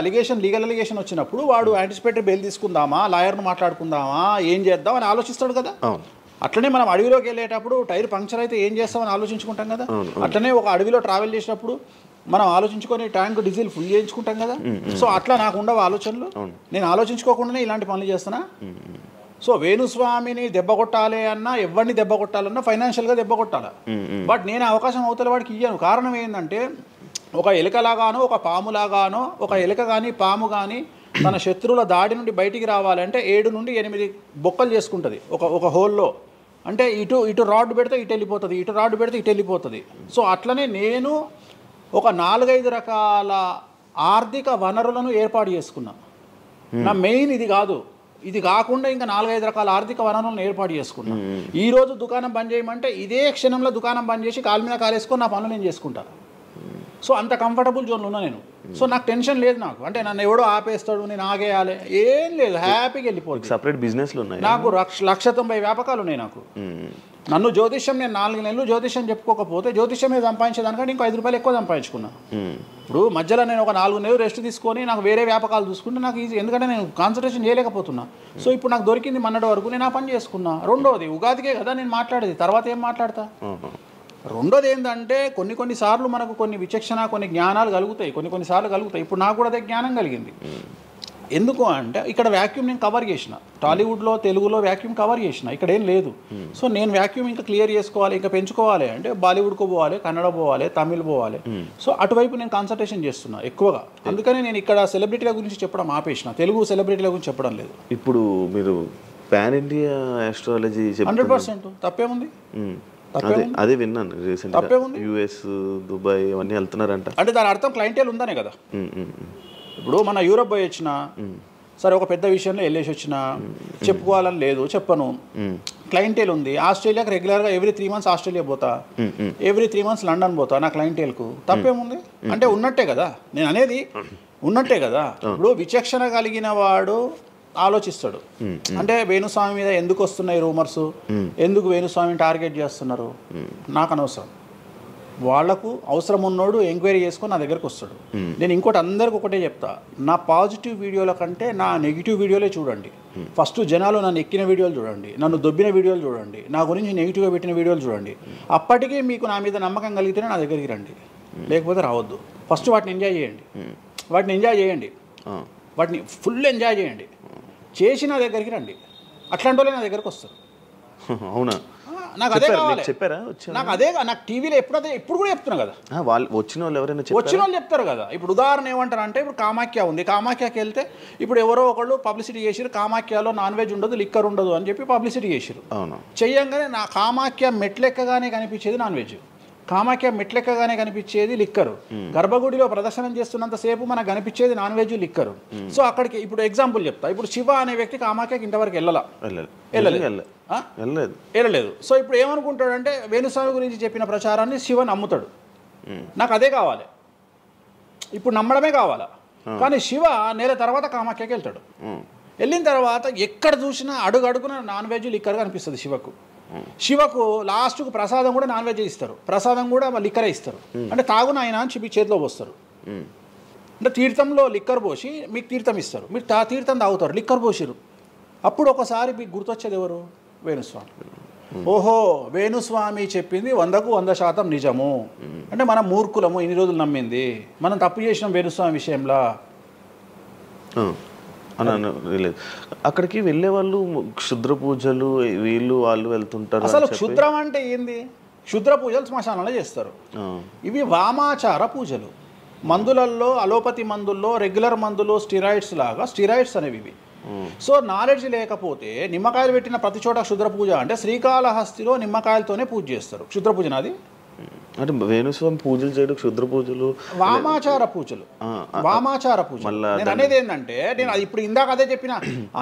లీగల్ అలిగేషన్ వచ్చినప్పుడు వాడు యాంటిసిపేటరీ బెయిల్ తీసుకుందామా, లాయర్ను మాట్లాడుకుందామా, ఏం చేద్దాం అని ఆలోచిస్తాడు కదా. అట్లనే మనం అడవిలోకి వెళ్ళేటప్పుడు టైర్ పంక్చర్ అయితే ఏం చేస్తామని ఆలోచించుకుంటాం కదా. అట్లనే ఒక అడవిలో ట్రావెల్ చేసినప్పుడు మనం ఆలోచించుకొని ట్యాంక్ డీజిల్ ఫుల్ చేయించుకుంటాం కదా. సో అట్లా నాకు ఉండవు ఆలోచనలు. నేను ఆలోచించుకోకుండానే ఇలాంటి పనులు చేస్తున్నా. సో వేణుస్వామిని దెబ్బ కొట్టాలి అన్నా, ఎవరిని దెబ్బ కొట్టాలన్నా ఫైనాన్షియల్గా దెబ్బ కొట్టాలి. బట్ నేను అవకాశం అవతల వాడికి ఇయ్యాను. కారణం ఏంటంటే ఒక ఎలుకలాగానో ఒక పాములాగానో, ఒక ఎలుక కానీ పాము కానీ తన శత్రువుల దాడి నుండి బయటికి రావాలంటే 7 నుండి 8 బొక్కలు చేసుకుంటుంది ఒక హోల్లో. అంటే ఇటు రాడ్ పెడితే ఇటు వెళ్ళిపోతుంది, ఇటు రాడ్ పెడితే ఇటు వెళ్ళిపోతుంది. సో అట్లనే నేను ఒక 4-5 రకాల ఆర్థిక వనరులను ఏర్పాటు చేసుకున్నా. నా మెయిన్ ఇది కాదు, ఇది కాకుండా ఇంకా 4-5 రకాల ఆర్థిక వనరులను ఏర్పాటు చేసుకున్నా. ఈరోజు దుకాణం బంద్ చేయమంటే ఇదే క్షణంలో దుకాణం బంద్ చేసి కాలు మీద కాలేసుకొని నా పనులు నేను చేసుకుంటాను. సో అంత కంఫర్టబుల్ జోన్లో ఉన్నా నేను. సో నాకు టెన్షన్ లేదు. నాకు అంటే నన్ను ఎవడో ఆపేస్తాడు, నేను ఆగేయాలి ఏం లేదు, హ్యాపీగా వెళ్ళిపోతుంది. సపరేట్ బిజినెస్లు ఉన్నాయి నాకు. 190 వ్యాపకాలు ఉన్నాయి నాకు. నన్ను జ్యోతిష్యం, నేను 4 నెలలు జ్యోతిష్యం చెప్పుకోకపోతే జ్యోతిష్యం మీద సంపాదించేదానికంటే ఇంకో ₹5 ఎక్కువ సంపాదించుకున్నా. ఇప్పుడు మధ్యలో నేను ఒక 4 నెలలు రెస్ట్ తీసుకొని నాకు వేరే వ్యాపకాలు చూసుకుంటే నాకు ఈజీ, ఎందుకంటే నేను కాన్సన్ట్రేషన్ చేయలేకపోతున్నా. సో ఇప్పుడు నాకు దొరికింది మొన్నటి వరకు, నేను ఆ పని చేసుకున్నా. రెండోది ఉగాదికే కదా నేను మాట్లాడేది, తర్వాత ఏం మాట్లాడతా. రెండోది ఏంటంటే కొన్నిసార్లు మనకు కొన్ని విచక్షణ, కొన్ని జ్ఞానాలు కలుగుతాయి, కొన్నిసార్లు కలుగుతాయి. ఇప్పుడు నాకు కూడా అదే జ్ఞానం కలిగింది. ఎందుకు అంటే ఇక్కడ వాక్యూమ్ నేను కవర్ చేసిన, టాలీవుడ్లో తెలుగులో వాక్యూమ్ కవర్ చేసిన, ఇక్కడ ఏం లేదు. సో నేను వాక్యూమ్ ఇంకా క్లియర్ చేసుకోవాలి, ఇంకా పెంచుకోవాలి అంటే బాలీవుడ్కు పోవాలి, కన్నడ పోవాలి, తమిళ్ పోవాలి. సో అటువైపు నేను కాన్సన్ట్రేషన్ చేస్తున్నా ఎక్కువగా. అందుకని నేను ఇక్కడ సెలబ్రిటీల గురించి చెప్పడం ఆపేసిన, తెలుగు సెలబ్రిటీల గురించి చెప్పడం లేదు. ఇప్పుడు మీరు పాన్ ఇండియా ఆస్ట్రాలజీ 100% తప్పేముంది? అదే విన్నాను రీసెంట్గా, US, దుబాయ్ అవన్నీ వెళ్తున్నారంట. అంటే దాని అర్థం క్లయింటేల్ ఉందనే కదా. ఇప్పుడు మన యూరప్ పోయి వచ్చిన సరే, ఒక పెద్ద విషయంలో వెళ్ళేసి వచ్చిన, చెప్పుకోవాలని లేదు, చెప్పను. క్లయింటేల్ ఉంది. ఆస్ట్రేలియాకి రెగ్యులర్గా ఎవ్రీ 3 months ఆస్ట్రేలియా పోతా, ఎవ్రీ 3 months లండన్ పోతా నా క్లయింటేల్కు. తప్పేముంది? అంటే ఉన్నట్టే కదా, నేను అనేది ఉన్నట్టే కదా. ఇప్పుడు విచక్షణ కలిగిన వాడు ఆలోచిస్తాడు. అంటే వేణుస్వామి మీద ఎందుకు వస్తున్నాయి రూమర్స్, ఎందుకు వేణుస్వామిని టార్గెట్ చేస్తున్నారు, నాకు అనవసరం. వాళ్లకు అవసరం ఉన్నోడు ఎంక్వైరీ చేసుకొని నా దగ్గరకు వస్తాడు. నేను ఇంకోటి అందరికి ఒకటే చెప్తా, నా పాజిటివ్ వీడియోల కంటే నా నెగిటివ్ వీడియోలే చూడండి. ఫస్ట్ జనాలు నన్ను ఎక్కిన వీడియోలు చూడండి, నన్ను దొబ్బిన వీడియోలు చూడండి, నా గురించి నెగిటివ్గా పెట్టిన వీడియోలు చూడండి. అప్పటికీ మీకు నా మీద నమ్మకం కలిగితేనే నా దగ్గరికి రండి, లేకపోతే రావద్దు. ఫస్ట్ వాటిని ఎంజాయ్ చేయండి, వాటిని ఫుల్ ఎంజాయ్ చేయండి, చేసి నా దగ్గరికి రండి. అట్లాంటి వాళ్ళే నా దగ్గరకు వస్తారు. అవునా? నాకు అదే కావాలి. చెప్పారా? నాకు అదే, నాకు టీవీలో ఎప్పుడు కూడా చెప్తున్నా కదా, వాళ్ళు వచ్చిన వాళ్ళు ఎవరైనా వచ్చిన వాళ్ళు చెప్తారు కదా. ఇప్పుడు ఉదాహరణ ఏమంటారు అంటే, ఇప్పుడు కామాఖ్య ఉంది, కామాఖ్యకి వెళ్తే ఇప్పుడు ఎవరో ఒకళ్ళు పబ్లిసిటీ చేసిరు, కామాఖ్యలో నాన్ వెజ్ ఉండదు, లిక్కర్ ఉండదు అని చెప్పి పబ్లిసిటీ చేసిరు. అవును. చెయ్యంగానే నా కామాఖ్య మెట్లెక్కగానే కనిపించేది నాన్ వెజ్, కామాఖ్య మెట్లెక్కగానే కనిపించేది లిక్కరు, గర్భగుడిలో ప్రదర్శనం చేస్తున్నంతసేపు మనకు కనిపించేది నాన్ వెజ్, లిక్కరు. సో అక్కడికి ఇప్పుడు ఎగ్జాంపుల్ చెప్తా. ఇప్పుడు శివ అనే వ్యక్తి కామాఖ్యకి ఇంతవరకు వెళ్ళలేదు. సో ఇప్పుడు ఏమనుకుంటాడంటే, వేణుస్వామి గురించి చెప్పిన ప్రచారాన్ని శివ నమ్ముతాడు. నాకు అదే కావాలి, ఇప్పుడు నమ్మడమే కావాలా. కానీ శివ నెల తర్వాత కామాఖ్యకి వెళ్తాడు. వెళ్ళిన తర్వాత ఎక్కడ చూసినా అడుగున నాన్ వెజ్, లిక్కర్ కనిపిస్తుంది శివకు. శివకు లాస్ట్కు ప్రసాదం కూడా నాన్ వెజ్ ఇస్తారు, ప్రసాదం కూడా లిక్కరే ఇస్తారు. అంటే తాగున ఆయన అని చెప్పి చేతిలో పోస్తారు. అంటే తీర్థంలో లిక్కర్ పోసి మీకు తీర్థం ఇస్తారు, మీరు తీర్థం తాగుతారు, లిక్కర్ పోసిరు. అప్పుడు ఒకసారి మీకు గుర్తొచ్చేది ఎవరు? వేణుస్వామి. ఓహో, వేణుస్వామి చెప్పింది 100% నిజము. అంటే మనం మూర్ఖులము, ఇన్ని రోజులు నమ్మింది, మనం తప్పు చేసినాం వేణుస్వామి విషయంలో అని. అక్కడికి వెళ్ళే వాళ్ళు క్షుద్ర పూజలు వీళ్ళు వాళ్ళు వెళ్తుంటారు. అసలు క్షుద్రం అంటే ఏంది? క్షుద్ర పూజలు శ్మశానంలో చేస్తారు. ఇవి వామాచార పూజలు. మందులలో, అలోపతి మందుల్లో రెగ్యులర్ మందులు స్టిరాయిడ్స్ లాగా స్టిరాయిడ్స్ అనేవి ఇవి. సో నాలెడ్జ్ లేకపోతే నిమ్మకాయలు పెట్టిన ప్రతి చోట క్షుద్ర పూజ అంటే, శ్రీకాళహస్తిలో నిమ్మకాయలతోనే పూజ చేస్తారు. క్షుద్ర పూజ నాది అంటే వేణుస్వామి పూజలు చేయడం క్షుద్ర పూజలు, వామాచార పూజలు. వామాచార పూజలు నేను అనేది ఏంటంటే, నేను ఇప్పుడు ఇందాక అదే చెప్పిన,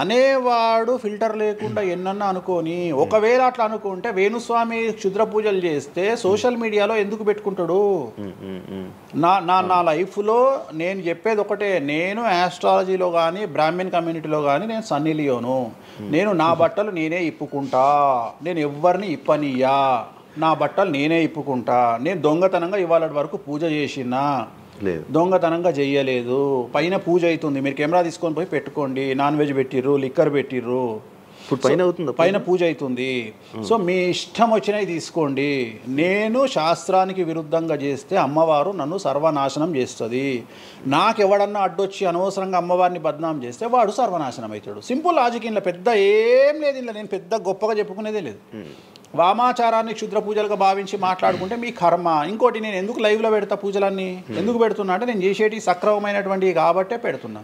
అనేవాడు ఫిల్టర్ లేకుండా ఎన్నన్నా అనుకొని, ఒకవేళ అట్లా అనుకుంటే వేణుస్వామి క్షుద్ర పూజలు చేస్తే సోషల్ మీడియాలో ఎందుకు పెట్టుకుంటాడు? నా లైఫ్లో నేను చెప్పేది ఒకటే, నేను ఆస్ట్రాలజీలో కానీ బ్రాహ్మణ్ కమ్యూనిటీలో కానీ నేను సన్నీ లియోను. నేను నా బట్టలు నేనే ఇప్పుకుంటా, నేను ఎవ్వరిని ఇప్పనియ్యా, నా బట్టలు నేనే ఇప్పుకుంటా. నేను దొంగతనంగా ఇవాళ వరకు పూజ చేసినా, దొంగతనంగా చెయ్యలేదు. పైన పూజ అవుతుంది, మీరు కెమెరా తీసుకొని పోయి పెట్టుకోండి. నాన్ వెజ్ పెట్టిర్రు, లిక్కర్ పెట్టిర్రు, పైన పూజ అవుతుంది. సో మీ ఇష్టం వచ్చినవి తీసుకోండి. నేను శాస్త్రానికి విరుద్ధంగా చేస్తే అమ్మవారు నన్ను సర్వనాశనం చేస్తుంది. నాకెవడన్నా అడ్డొచ్చి అనవసరంగా అమ్మవారిని బద్నాం చేస్తే వాడు సర్వనాశనం అవుతాడు. Simple logic. ఇంట్లో పెద్ద ఏం లేదు, ఇంట్లో నేను పెద్ద గొప్పగా చెప్పుకునేదే లేదు. వామాచారాన్ని క్షుద్ర పూజలుగా భావించి మాట్లాడుకుంటే మీ కర్మ. ఇంకోటి, నేను ఎందుకు లైవ్లో పెడతా పూజలన్నీ? ఎందుకు పెడుతున్నా అంటే, నేను చేసేటి సక్రమమైనటువంటివి కాబట్టే పెడుతున్నా.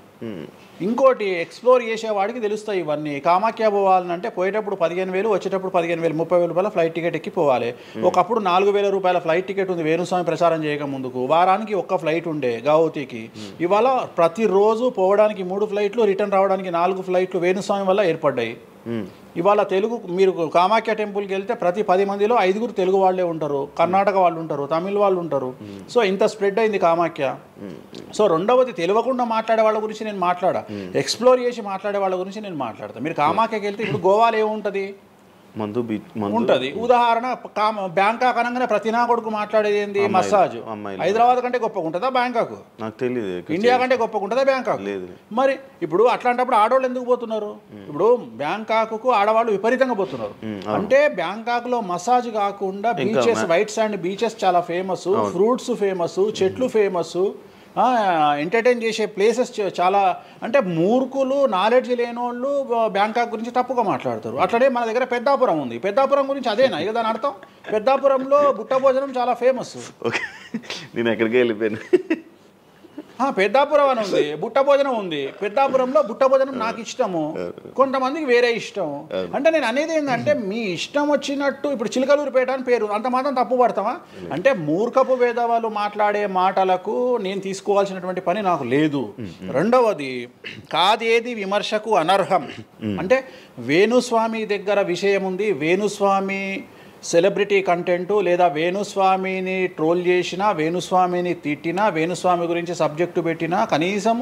ఇంకోటి, ఎక్స్ప్లోర్ చేసేవాడికి తెలుస్తాయి ఇవన్నీ. కామాఖ్య పోవాలంటే పోయేటప్పుడు 15,000, వచ్చేటప్పుడు 15,000, 30,000 రూపాయల ఫ్లైట్ టికెట్ ఎక్కి పోవాలి. ఒకప్పుడు 4,000 రూపాయల ఫ్లైట్ టికెట్ ఉంది వేణుస్వామి ప్రచారం చేయక ముందుకు. వారానికి ఒక్క ఫ్లైట్ ఉండే గౌహతికి. ఇవాళ ప్రతిరోజు పోవడానికి 3 ఫ్లైట్లు, రిటర్న్ రావడానికి 4 ఫ్లైట్లు వేణుస్వామి వల్ల ఏర్పడ్డాయి. ఇవాళ తెలుగు, మీరు కామాఖ్య టెంపుల్కి వెళ్తే ప్రతి 10 మందిలో 5 తెలుగు వాళ్ళే ఉంటారు, కర్ణాటక వాళ్ళు ఉంటారు, తమిళ వాళ్ళు ఉంటారు. సో ఇంత స్ప్రెడ్ అయింది కామాఖ్య. సో రెండవది, తెలియకుండా మాట్లాడే వాళ్ళ గురించి నేను మాట్లాడా, ఎక్స్ప్లోర్ చేసి మాట్లాడే వాళ్ళ గురించి నేను మాట్లాడతాను. మీరు కామాఖ్యకి వెళ్తే ఇప్పుడు గోవాలో ఏముంటుంది? ఉంటుంది. ఉదాహరణ, బ్యాంకాక్ అనగానే ప్రతి నా కొడుకు మాట్లాడేది ఏంది? మసాజ్. హైదరాబాద్ కంటే గొప్పగా ఉంటుందా బ్యాంకాక్? నాకు తెలియదు. ఇండియా కంటే గొప్పగా ఉంటుందా బ్యాంకాక్? మరి ఇప్పుడు అట్లాంటప్పుడు ఆడవాళ్ళు ఎందుకు పోతున్నారు? ఇప్పుడు బ్యాంకాక్కు ఆడవాళ్ళు విపరీతంగా పోతున్నారు. అంటే బ్యాంకాక్లో మసాజ్ కాకుండా బీచెస్, వైట్ శాండ్ బీచెస్ చాలా ఫేమస్, ఫ్రూట్స్ ఫేమస్, చెట్లు ఫేమస్, ఎంటర్టైన్ చేసే ప్లేసెస్ చాలా. అంటే మూర్ఖులు, నాలెడ్జ్ లేని వాళ్ళు బ్యాంకాక్ గురించి తప్పుగా మాట్లాడతారు. అట్లనే మన దగ్గర పెద్దాపురం ఉంది. పెద్దాపురం గురించి అదేనా ఇక దాని అర్థం? పెద్దాపురంలో బుట్ట భోజనం చాలా ఫేమస్. నేను ఎక్కడికి వెళ్ళిపోయాను. పెద్దాపురం అని ఉంది, బుట్ట భోజనం ఉంది. పెద్దాపురంలో బుట్ట భోజనం నాకు ఇష్టము, కొంతమందికి వేరే ఇష్టం. అంటే నేను అనేది ఏంటంటే, మీ ఇష్టం వచ్చినట్టు. ఇప్పుడు చిలకలూరుపేట అని పేరు, అంత మాత్రం తప్పు పడతామా? అంటే మూర్ఖపు వేదవాళ్ళు మాట్లాడే మాటలకు నేను తీసుకోవాల్సినటువంటి పని నాకు లేదు. రెండవది, కాదేది విమర్శకు అనర్హం. అంటే వేణుస్వామి దగ్గర విషయం ఉంది, వేణుస్వామి సెలబ్రిటీ కంటెంటు, లేదా వేణుస్వామిని ట్రోల్ చేసినా, వేణుస్వామిని తిట్టినా, వేణుస్వామి గురించి సబ్జెక్టు పెట్టినా, కనీసం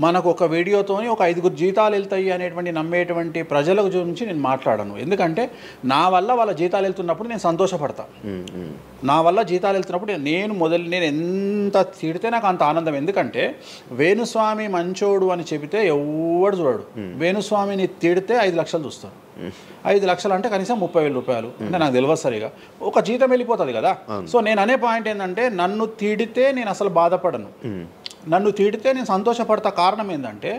మనకు ఒక వీడియోతోని ఒక 5 జీతాలు వెళ్తాయి అనేటువంటి నమ్మేటువంటి ప్రజల గురించి నేను మాట్లాడను. ఎందుకంటే నా వల్ల వాళ్ళ జీతాలు వెళ్తున్నప్పుడు నేను సంతోషపడతా. నా వల్ల జీతాలు వెళ్తున్నప్పుడు నేను ఎంత తిడితే నాకు అంత ఆనందం. ఎందుకంటే వేణుస్వామి మంచోడు అని చెబితే ఎవడు చూడడు. వేణుస్వామిని తిడితే 5 లక్షలు చూస్తారు. 5 లక్షలు అంటే కనీసం 30,000 రూపాయలు. అంటే నాకు తెలియదు సరిగా, ఒక జీతం వెళ్ళిపోతుంది కదా. సో నేను అనే పాయింట్ ఏంటంటే, నన్ను తిడితే నేను అసలు బాధపడను, నన్ను తిడితే నేను సంతోషపడతా. కారణం ఏంటంటే,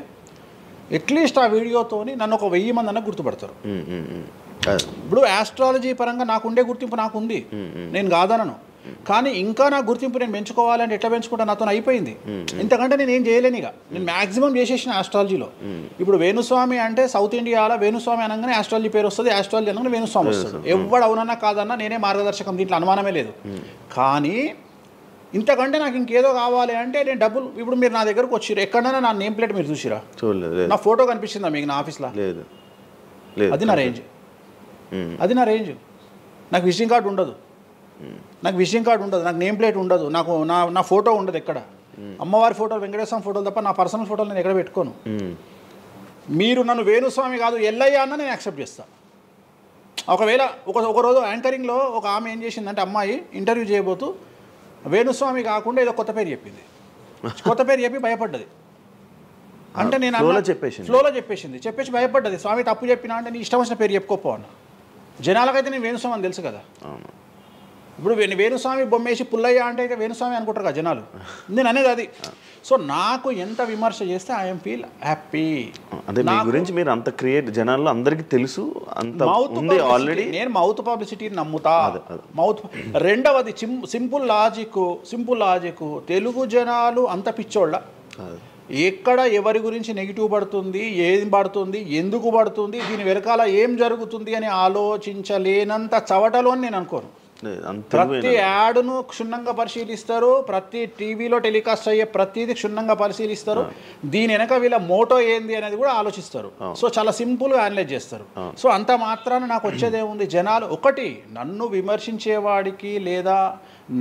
అట్లీస్ట్ ఆ వీడియోతోని నన్ను ఒక 1000 మంది అన్న గుర్తుపడతారు. ఇప్పుడు ఆస్ట్రాలజీ పరంగా నాకు ఉండే గుర్తింపు నాకు ఉంది, నేను కాదనను. కానీ ఇంకా నా గుర్తింపు నేను పెంచుకోవాలంటే ఎట్లా పెంచుకుంటా, నాతో అయిపోయింది. ఇంతకంటే నేను ఏం చేయలేను. ఇక నేను మ్యాక్సిమం చేసేసిన ఆస్ట్రాలజీలో. ఇప్పుడు వేణుస్వామి అంటే సౌత్ ఇండియాలో వేణుస్వామి అనగానే ఆస్ట్రాలజీ పేరు వస్తుంది, ఆస్ట్రాలజీ అనగానే వేణుస్వామి వస్తుంది. ఎవడు అవునన్నా కాదన్నా నేనే మార్గదర్శకం, దీంట్లో అనుమానమే లేదు. కానీ ఇంతకంటే నాకు ఇంకేదో కావాలి అంటే నేను డబ్బులు, ఇప్పుడు మీరు నా దగ్గరకు వచ్చిర్రు, ఎక్కడైనా నా నేమ్ ప్లేట్ మీరు చూసిరా? చూడలేదు. నా ఫోటో కనిపిస్తుందా మీకు నా ఆఫీస్లో? లేదు. అది నా రేంజ్, అది నా రేంజ్. నాకు విజిటింగ్ కార్డు ఉండదు, నాకు విజిటింగ్ కార్డు ఉండదు, నాకు నేమ్ ప్లేట్ ఉండదు, నాకు నా ఫోటో ఉండదు ఎక్కడ. అమ్మవారి ఫోటోలు, వెంకటేశ్వర ఫోటోలు తప్ప నా పర్సనల్ ఫోటోలు నేను ఎక్కడ పెట్టుకోను. మీరు నన్ను వేణుస్వామి కాదు ఎల్లయ్య అన్న నేను యాక్సెప్ట్ చేస్తాను. ఒకవేళ ఒకరోజు యాంకరింగ్లో ఒక ఆమె ఏం చేసిందంటే, అమ్మాయి ఇంటర్వ్యూ చేయబోతూ వేణుస్వామి కాకుండా ఏదో కొత్త పేరు చెప్పింది, కొత్త పేరు చెప్పి భయపడ్డది. అంటే నేను ఫ్లోలో చెప్పేసి భయపడ్డది. స్వామి తప్పు చెప్పినా అంటే నీ ఇష్టం వచ్చిన పేరు చెప్పుకోపో అన్న. జనాలకైతే నేను వేణుస్వామి అని తెలుసు కదా. ఇప్పుడు వేణుస్వామి బొమ్మేసి పుల్లయ్య అంటే అయితే వేణుస్వామి అనుకుంటారు కదా జనాలు. నేను అనేది అది. సో నాకు ఎంత విమర్శ చేస్తే ఐఎమ్ ఫీల్ హ్యాపీ. అంటే మీ గురించి మీరు అంత క్రియేట్ జనాల్లో అందరికీ తెలుసు, అంత ఉంది ఆల్రెడీ. నేను మౌత్ పబ్లిసిటీని నమ్ముతా. మౌత్. రెండవది సింపుల్ లాజిక్. తెలుగు జనాలు అంత పిచ్చోళ్ళ, ఎక్కడ ఎవరి గురించి నెగిటివ్ పడుతుంది, ఏం పడుతుంది, ఎందుకు పడుతుంది, దీని వెనకాల ఏం జరుగుతుంది అని ఆలోచించలేనంత చవటలో నేను అనుకోను. ప్రతి యాడ్ను క్షుణ్ణంగా పరిశీలిస్తారు, ప్రతి టీవీలో టెలికాస్ట్ అయ్యే ప్రతిదీ క్షుణ్ణంగా పరిశీలిస్తారు, దీని వెనక వీళ్ళ మోటో ఏంది అనేది కూడా ఆలోచిస్తారు. సో చాలా సింపుల్గా అనలైజ్ చేస్తారు. సో అంత మాత్రాన నాకు వచ్చేదేముంది, జనాలు ఒకటి నన్ను విమర్శించేవాడికి లేదా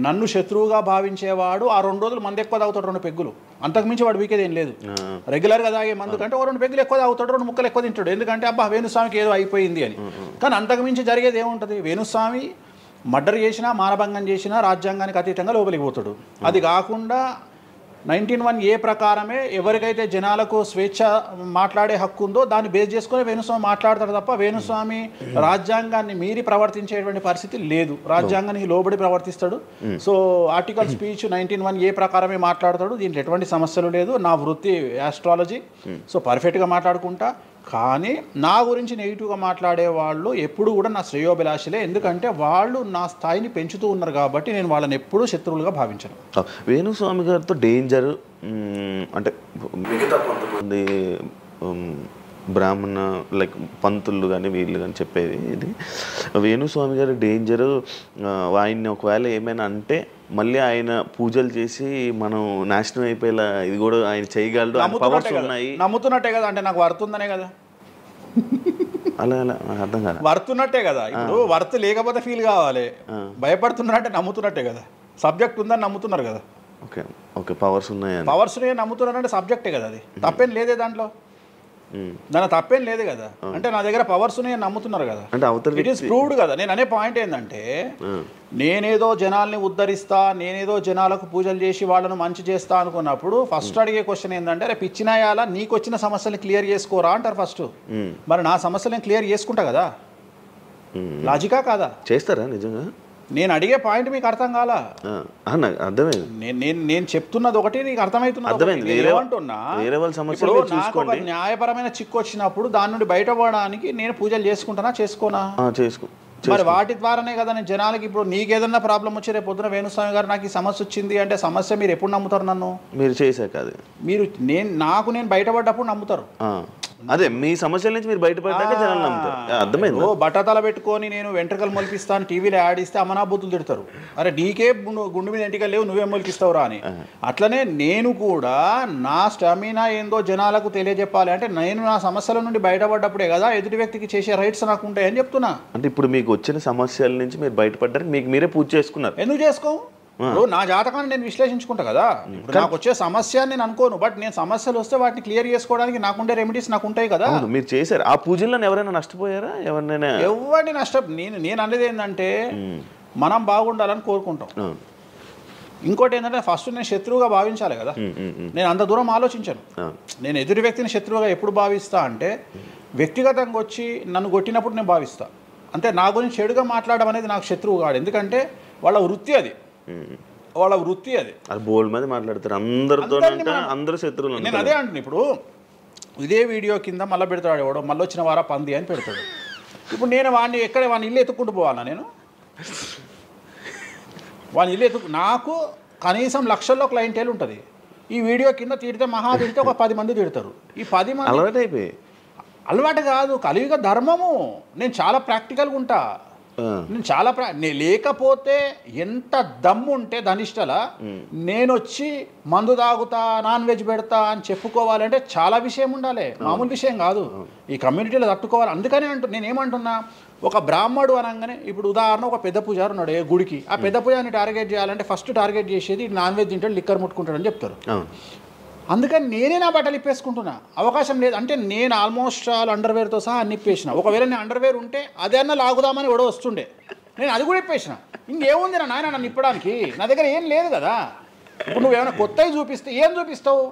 నన్ను శత్రువుగా భావించేవాడు ఆ 2 రోజులు మంది ఎక్కువ తాగుతాడు, 2 పెగ్గులు, అంతకుమించి వాడు వీకేది ఏం లేదు. రెగ్యులర్గా తాగే మందు కంటే 2 పెగ్గులు ఎక్కువ తాగుతాడు, 2 ముక్కలు ఎక్కువ తింటాడు, ఎందుకంటే అబ్బా వేణుస్వామికి ఏదో అయిపోయింది అని. కానీ అంతకుమించి జరిగేది ఏముంటుంది, వేణుస్వామి మర్డర్ చేసినా, మానభంగం చేసినా రాజ్యాంగానికి అతీతంగా లోపలికి పోతాడు. అది కాకుండా 19(1) ప్రకారమే ఎవరికైతే జనాలకు స్వేచ్ఛ మాట్లాడే హక్కు ఉందో దాన్ని బేస్ చేసుకుని వేణుస్వామి మాట్లాడతాడు తప్ప వేణుస్వామి రాజ్యాంగాన్ని మీరి ప్రవర్తించేటువంటి పరిస్థితి లేదు. రాజ్యాంగానికి లోబడి ప్రవర్తిస్తాడు. సో ఆర్టికల్ స్పీచ్ 19(1) ప్రకారమే మాట్లాడతాడు. దీంట్లో ఎటువంటి సమస్యలు లేదు. నా వృత్తి ఆస్ట్రాలజీ. సో పర్ఫెక్ట్గా మాట్లాడుకుంటా. కానీ నా గురించి నెగిటివ్గా మాట్లాడే వాళ్ళు ఎప్పుడు కూడా నా శ్రేయోభిలాషలే, ఎందుకంటే వాళ్ళు నా స్థాయిని పెంచుతూ ఉన్నారు కాబట్టి నేను వాళ్ళని ఎప్పుడూ శత్రువులుగా భావించను. వేణుస్వామి గారితో డేంజర్ అంటే మిగతా కొంతమంది బ్రాహ్మణ లైక్ పంతులు కానీ వీళ్ళు కానీ చెప్పేది ఇది, వేణుస్వామి గారి డేంజరు ఆయన్ని ఒకవేళ ఏమైనా అంటే మళ్ళీ ఆయన పూజలు చేసి మనం నాశనం అయిపోయేలా ఇది కూడా ఆయన చేయగలడు, పవర్స్ ఉన్నాయి. నమ్ముతున్నట్టే కదా, అంటే నాకు వర్తుందనే కదా. అలా అలా అర్థం కాదు, వర్తున్నట్టే కదా. ఇప్పుడు వర్త్ లేకపోతే ఫీల్ కావాలి, భయపడుతున్నారంటే నమ్ముతున్నట్టే కదా. సబ్జెక్ట్ ఉందని నమ్ముతున్నారు కదా. ఓకే ఓకే, పవర్స్ ఉన్నాయి, పవర్స్ నమ్ముతున్నారంటే సబ్జెక్టే కదా. అది తప్పేం లేదే దాంట్లో, దాని తప్పేం లేదు కదా. అంటే నా దగ్గర పవర్స్ నమ్ముతున్నారు కదా, ఇట్ ఈస్ ప్రూవ్డ్ కదా. నేను అనే పాయింట్ ఏంటంటే నేనేదో జనాల్ని ఉద్ధరిస్తా, నేనేదో జనాలకు పూజలు చేసి వాళ్ళను మంచి చేస్తా అనుకున్నప్పుడు ఫస్ట్ అడిగే క్వశ్చన్ ఏంటంటే, రేపు ఇచ్చినాయాలా నీకు వచ్చిన సమస్యల్ని క్లియర్ చేసుకోరా అంటారు ఫస్ట్. మరి నా సమస్యలను క్లియర్ చేసుకుంటా కదా, లాజికా కాదా? చేస్తారా నిజంగా? నేను అడిగే పాయింట్ మీకు అర్థం కాలా? అర్థమైంది. నేను చెప్తున్నది ఒకటి, నీకు అర్థమవుతున్నది ఏమంటున్నా. నాకు ఒక న్యాయపరమైన చిక్కు వచ్చినప్పుడు దాని నుండి బయటపడడానికి నేను పూజలు చేసుకుంటానా చేసుకోనా? మరి వాటి ద్వారానే కదా నేను జనాలకి. ఇప్పుడు నీకు ఏదన్నా ప్రాబ్లం వచ్చి రేపు పొద్దున వేణుస్వామి గారు నాకు ఈ సమస్య వచ్చింది అంటే సమస్య మీరు ఎప్పుడు నమ్ముతారు? నన్ను మీరు చేశాక అది మీరు నేను బయటపడ్డప్పుడు నమ్ముతారు. అదే మీ సమస్యల నుంచి మీరు బయటపడ్డాక జనాలు నమ్ముతారు. అర్థమైంది. బట్టతల పెట్టుకొని నేను వెంట్రుకలు మొలిపిస్తాను టీవీలో యాడ్ ఇస్తే అమనాబూతులు తిడతారు, అరే నీకే గుండు మీద ఎంటికలు లేవు నువ్వేం మొలిపిస్తావురా అని. అట్లనే నేను కూడా నా స్టామినా ఏందో జనాలకు తెలియజెప్పాలి అంటే నేను నా సమస్యల నుండి బయటపడ్డప్పుడే కదా ఎదుటి వ్యక్తికి చేసే రైట్స్ నాకు ఉంటాయని చెప్తున్నా. అంటే ఇప్పుడు మీకు వచ్చిన సమస్యల నుంచి మీరు బయటపడ్డానికి మీకు మీరే పూజ చేసుకున్నారు. ఎందుకు చేసుకో? నా జాతకాన్ని నేను విశ్లేషించుకుంటా కదా. ఇప్పుడు నాకు వచ్చే సమస్య నేను అనుకోను, బట్ నేను సమస్యలు వస్తే వాటిని క్లియర్ చేసుకోవడానికి నాకుండే రెమెడీస్ నాకు ఉంటాయి కదా. మీరు చేశారు ఆ పూజల్లో ఎవరైనా నష్టపోయారా? ఎవరిని నేను అనేది ఏంటంటే మనం బాగుండాలని కోరుకుంటాం. ఇంకోటి ఏంటంటే ఫస్ట్ నేను శత్రువుగా భావించాలి కదా. నేను అంత దూరం ఆలోచించాను. నేను ఎదుటి వ్యక్తిని శత్రువుగా ఎప్పుడు భావిస్తా అంటే వ్యక్తిగతంగా వచ్చి నన్ను కొట్టినప్పుడు నేను భావిస్తా. అంటే నా గురించి చెడుగా మాట్లాడడం అనేది నాకు శత్రువు కాదు, ఎందుకంటే వాళ్ళ వృత్తి అది. బోల్డ్ మంది మాట్లాడతారు అందరితో, అందరూ శత్రువులు. నేను అదే అంటున్నాను. ఇప్పుడు ఇదే వీడియో కింద మళ్ళీ పెడతాడు ఎవడో, మళ్ళీ వచ్చిన వారా పంది అని పెడతాడు. ఇప్పుడు నేను వాడిని వాడిని ఇల్లు ఎత్తుక్కుంటూ పోవాలా నేను? వాడిని ఇల్లు నాకు కనీసం లక్షల్లో క్లయింటేల్ ఉంటుంది. ఈ వీడియో కింద తిడితే తిడితే ఒక 10 మంది తిడతారు. ఈ 10 మంది అలవాటు అయిపోయి, అలవాటు కాదు, కలియుగ ధర్మము. నేను చాలా ప్రాక్టికల్గా ఉంటా. నేను చాలా లేకపోతే ఎంత దమ్ము ఉంటే ధనిష్టల నేను వచ్చి మందు తాగుతా, నాన్ వెజ్ పెడతా అని చెప్పుకోవాలంటే చాలా విషయం ఉండాలి, మామూలు విషయం కాదు. ఈ కమ్యూనిటీలో తట్టుకోవాలి. అందుకనే నేనేమంటున్నా, ఒక బ్రాహ్మడు అనగానే ఇప్పుడు ఉదాహరణ ఒక పెద్ద పూజారు ఉన్నాడు ఏ గుడికి, ఆ పెద్ద పూజారిని టార్గెట్ చేయాలంటే ఫస్ట్ టార్గెట్ చేసేది నాన్ వెజ్ తింటాడు, లిక్కర్ ముట్టుకుంటాడు అని చెప్తారు. అందుకని నేనే నా బట్టలు ఇప్పేసుకుంటున్నా, అవకాశం లేదు అంటే నేను ఆల్మోస్ట్ అండర్వేర్తో సహా అన్ని ఇప్పేసిన. ఒకవేళ నేను అండర్వేర్ ఉంటే అదే అన్న లాగుదామని ఎవడో వస్తుండే, నేను అది కూడా ఇప్పేసిన. ఇంకేముంది నా నాయన నన్ను ఇప్పడానికి? నా దగ్గర ఏం లేదు కదా. ఇప్పుడు నువ్వేమైనా కొత్తవి చూపిస్తే ఏం చూపిస్తావు?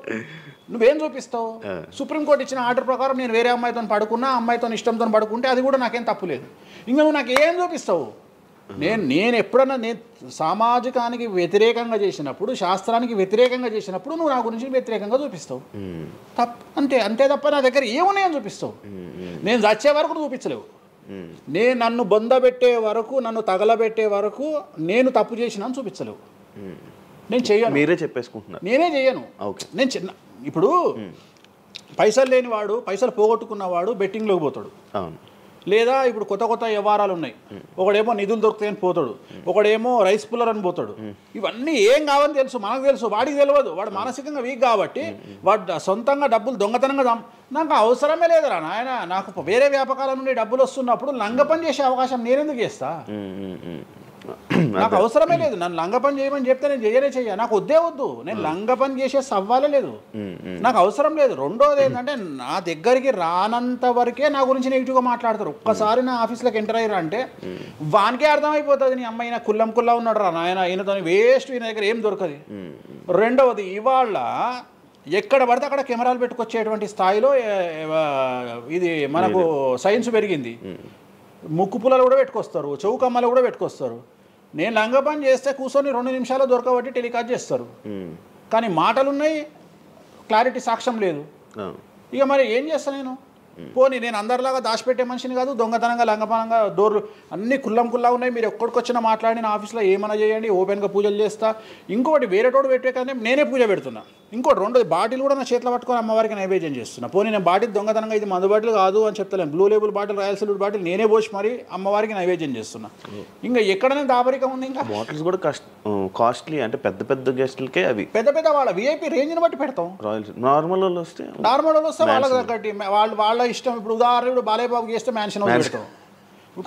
నువ్వేం చూపిస్తావు? సుప్రీంకోర్టు ఇచ్చిన ఆర్డర్ ప్రకారం నేను వేరే అమ్మాయితో పడుకున్నా, అమ్మాయితో ఇష్టంతో పడుకుంటే అది కూడా నాకేం తప్పు లేదు. ఇంకా నువ్వు నాకు ఏం చూపిస్తావు? నేను ఎప్పుడన్నా సామాజికానికి వ్యతిరేకంగా చేసినప్పుడు, శాస్త్రానికి వ్యతిరేకంగా చేసినప్పుడు నువ్వు నా గురించి వ్యతిరేకంగా చూపిస్తావు. అంతే తప్ప నా దగ్గర ఏమున్నాయని చూపిస్తావు? నేను చచ్చే వరకు చూపించలేవు. నేను నన్ను బొందబెట్టే వరకు, నన్ను తగలబెట్టే వరకు నేను తప్పు చేసినా చూపించలేవు. నేను చెయ్యను. మీరే చెప్పేసుకుంటున్నా, నేనే చెయ్యను. నేను ఇప్పుడు పైసలు లేనివాడు, పైసలు పోగొట్టుకున్నవాడు బెట్టింగ్లోకి పోతాడు. లేదా ఇప్పుడు కొత్త వ్యవహారాలు ఉన్నాయి. ఒకడేమో నిధులు దొరుకుతాయని పోతాడు, ఒకడేమో రైస్ పుల్లర్ అని పోతాడు. ఇవన్నీ ఏం కావని తెలుసు, మనకు తెలుసు, వాడికి తెలియదు. వాడు మానసికంగా వీక్ కాబట్టి వాడు సొంతంగా డబ్బులు దొంగతనంగా నాకు అవసరమే లేదురా నాయన. నాకు వేరే వ్యాపకాల నుండి డబ్బులు వస్తున్నప్పుడు లంగ పని చేసే అవకాశం నేనెందుకు చేస్తా? నాకు అవసరమే లేదు. నన్ను లంగ పని చేయమని చెప్తే నేను చెయ్య, నాకు వద్దు. నేను లంగ పని చేసే సవ్వాలే లేదు, నాకు అవసరం లేదు. రెండోది ఏంటంటే నా దగ్గరికి రానంత వరకే నా గురించి నెగిటివ్గా మాట్లాడతారు. ఒక్కసారి నా ఆఫీస్లోకి ఎంటర్ అయ్యారు అంటే వానికే అర్థమైపోతుంది, నీ అమ్మాయి నా కుల్లా ఉన్నాడు రా నాయన, ఈయనతో వేస్ట్, ఈయన దగ్గర ఏం దొరకదు. రెండవది, ఇవాళ ఎక్కడ పడితే అక్కడ కెమెరాలు పెట్టుకొచ్చేటువంటి స్థాయిలో ఇది మనకు సైన్స్ పెరిగింది. ముక్కు పుల్లలు కూడా పెట్టుకొస్తారు, చౌకమ్మలు కూడా పెట్టుకొస్తారు. నేను లంగ పని చేస్తే కూర్చొని 2 నిమిషాలు దొరకబట్టి టెలికాస్ట్ చేస్తారు. కానీ మాటలు ఉన్నాయి, క్లారిటీ సాక్ష్యం లేదు. ఇక మరి ఏం చేస్తాను నేను? పోనీ నేను అందరిలాగా దాచిపెట్టే మనిషిని కాదు, దొంగతనంగా లంగపనంగా డోర్లు అన్నీ కుల్లా ఉన్నాయి. మీరు ఎక్కడికొచ్చినా మాట్లాడి నా ఆఫీస్లో ఏమైనా చేయండి, ఓపెన్గా పూజలు చేస్తా. ఇంకోటి వేరేటోడు పెట్టే కానీ నేనే పూజ పెడుతున్నా. ఇంకోటి రెండోది, బాటిల్ కూడా నా చేతిలో పట్టుకొని అమ్మవారికి నైవేద్యం చేస్తున్నా. పోనీ నేను బాటిల్ దొంగతనంగా ఇది మందు బాటిల్ కాదు అని చెప్తలేను, Blue Label bottle, Royal Salute bottle నేనే పోసి మరి అమ్మవారికి నైవేద్యం చేస్తున్నా. ఇంకా ఎక్కడనే దాపరికం ఉంది? ఇంకా బాటిల్స్ కూడా కాస్ట్లీ, అంటే పెద్ద గెస్టులకే అవి పెద్ద వాళ్ళ విఐపి రేంజ్ని బట్టి పెడతాం. నార్మల్ వాళ్ళు వస్తే వాళ్ళకి తగ్గట్టి వాళ్ళ ఇష్టం. ఇప్పుడు ఉదాహరణ బాలయ్య బాబు చేస్తే మ్యాన్షన్ పెడతాం.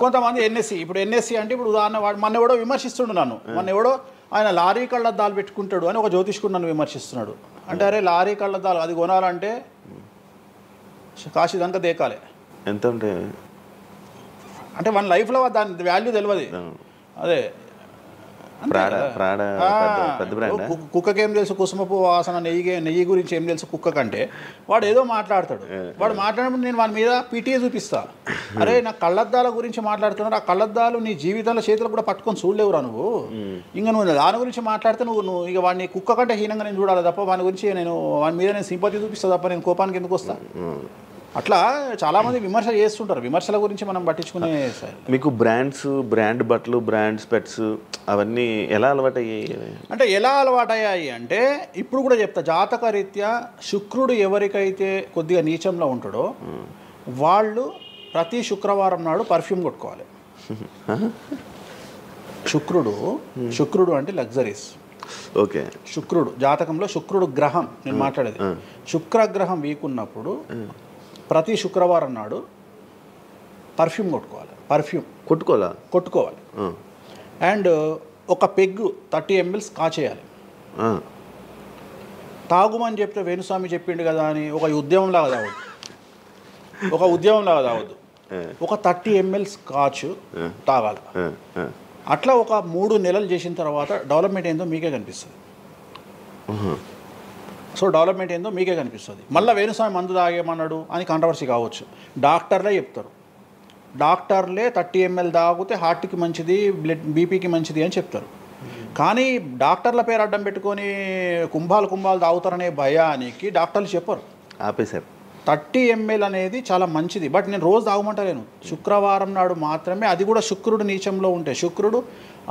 కొంతమంది ఎన్ఎస్సి అంటే ఇప్పుడు ఉదాహరణ మొన్న ఎవడో విమర్శిస్తుండు నన్ను. మొన్న ఎవడో ఆయన లారీ కళ్ళద్దాలు పెట్టుకుంటాడు అని ఒక జ్యోతిష్కుడు నన్ను విమర్శిస్తున్నాడు. అంటే అరే లారీ కళ్ళద్దాలు అది కొనాలంటే కాశీ దాకా దేకాలి. ఎంత అంటే మన లైఫ్లో దాని వాల్యూ తెలియదు. అదే కుక్కకేం తెలుసు కుసుమపు వాసన, నెయ్యి గురించి ఏం తెలుసు కుక్క కంటే? వాడు ఏదో మాట్లాడతాడు. వాడు మాట్లాడినప్పుడు నేను వాడి మీద పీటీ చూపిస్తా. అరే నా కళ్ళద్దాల గురించి మాట్లాడుతున్నాడు, ఆ కళ్ళద్దాలు నీ జీవితంలో చేతులు కూడా పట్టుకొని చూడలేవురా నువ్వు. ఇంకా నువ్వు దాని గురించి మాట్లాడితే నువ్వు ఇక వాడిని కుక్క కంటే హీనంగా నేను చూడాలి తప్ప వాని గురించి వాని మీద నేను సింపతి చూపిస్తా తప్ప నేను కోపానికి ఎందుకు వస్తా? అట్లా చాలామంది విమర్శ చేస్తుంటారు. విమర్శల గురించి మనం పట్టించుకునే. మీకు బ్రాండ్ బట్టలు, బ్రాండ్ స్పెట్స్ అవన్నీ ఎలా అలవాటయ్యాయి? అంటే ఎలా అలవాటయ్యాయి అంటే ఇప్పుడు కూడా చెప్తా, జాతక రీత్యా శుక్రుడు ఎవరికైతే కొద్దిగా నీచంలో ఉంటాడో వాళ్ళు ప్రతి శుక్రవారం నాడు పర్ఫ్యూమ్ కొట్టుకోవాలి. శుక్రుడు అంటే లగ్జరీస్. ఓకే, శుక్రుడు జాతకంలో శుక్రుడు గ్రహం నేను మాట్లాడేది. శుక్రగ్రహం వీక్ ఉన్నప్పుడు ప్రతి శుక్రవారం నాడు పర్ఫ్యూమ్ కొట్టుకోవాలి. అండ్ ఒక పెగ్గు 30 ml కాచేయాలి. తాగుమని చెప్తే వేణుస్వామి చెప్పిండు కదా అని ఒక ఉద్యమంలాగా తాగొద్దు. ఒక 30 ml స్కాచ్ తాగాలి. అట్లా ఒక 3 నెలలు చేసిన తర్వాత డెవలప్మెంట్ ఏందో మీకే కనిపిస్తుంది. డెవలప్మెంట్ ఏందో మీకే కనిపిస్తుంది. మళ్ళీ వేణుస్వామి మందు తాగేమన్నాడు అని కాంట్రవర్సీ కావచ్చు. డాక్టర్లే చెప్తారు, 30 ml తాగితే హార్ట్కి మంచిది, బీపీకి మంచిది అని చెప్తారు. కానీ డాక్టర్ల పేరు అడ్డం పెట్టుకొని కుంభాలు తాగుతారనే భయానికి డాక్టర్లు చెప్పరు. ఆపేశారు. 30 ml అనేది చాలా మంచిది. బట్ నేను రోజు తాగమంటలేను. శుక్రవారం నాడు మాత్రమే, అది కూడా శుక్రుడు నీచంలో ఉంటే, శుక్రుడు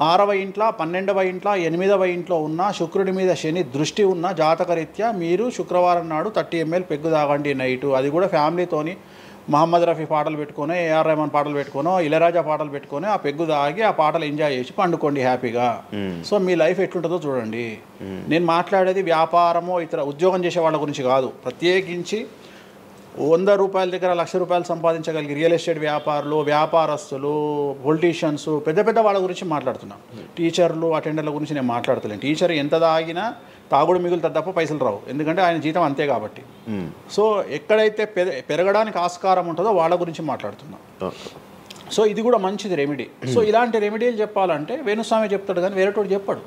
6వ ఇంట్లో, 12వ ఇంట్లో, 8వ ఇంట్లో ఉన్న, శుక్రుడి మీద శని దృష్టి ఉన్న జాతకరీత్యా మీరు శుక్రవారం నాడు 30 ml పెగ్గు తాగండి నైటు. అది కూడా ఫ్యామిలీతోని మహమ్మద్ రఫీ పాటలు పెట్టుకొని, ఏఆర్ రెహమాన్ పాటలు పెట్టుకొని, ఇళయరాజా పాటలు పెట్టుకొని ఆ పెగ్గు తాగి ఆ పాటలు ఎంజాయ్ చేసి పండుకోండి హ్యాపీగా. సో మీ లైఫ్ ఎట్లుంటుందో చూడండి. నేను మాట్లాడేది వ్యాపారమో ఇతర ఉద్యోగం చేసే వాళ్ళ గురించి కాదు. ప్రత్యేకించి 100 రూపాయల దగ్గర 1,00,000 రూపాయలు సంపాదించగలిగి రియల్ ఎస్టేట్ వ్యాపారులు, వ్యాపారస్తులు, పొలిటీషియన్స్, పెద్ద పెద్ద వాళ్ళ గురించి మాట్లాడుతున్నాను. టీచర్లు, అటెండర్ల గురించి నేను మాట్లాడతలేను. టీచర్ ఎంత తాగినా తాగుడు మిగులుతుంది తప్ప పైసలు రావు, ఎందుకంటే ఆయన జీతం అంతే కాబట్టి. సో ఎక్కడైతే పెరగడానికి ఆస్కారం ఉంటుందో వాళ్ళ గురించి మాట్లాడుతున్నాం. సో ఇది కూడా మంచిది రెమెడీ. సో ఇలాంటి రెమెడీలు చెప్పాలంటే వేణుస్వామి చెప్తాడు కానీ వేరేటోడు చెప్పాడు.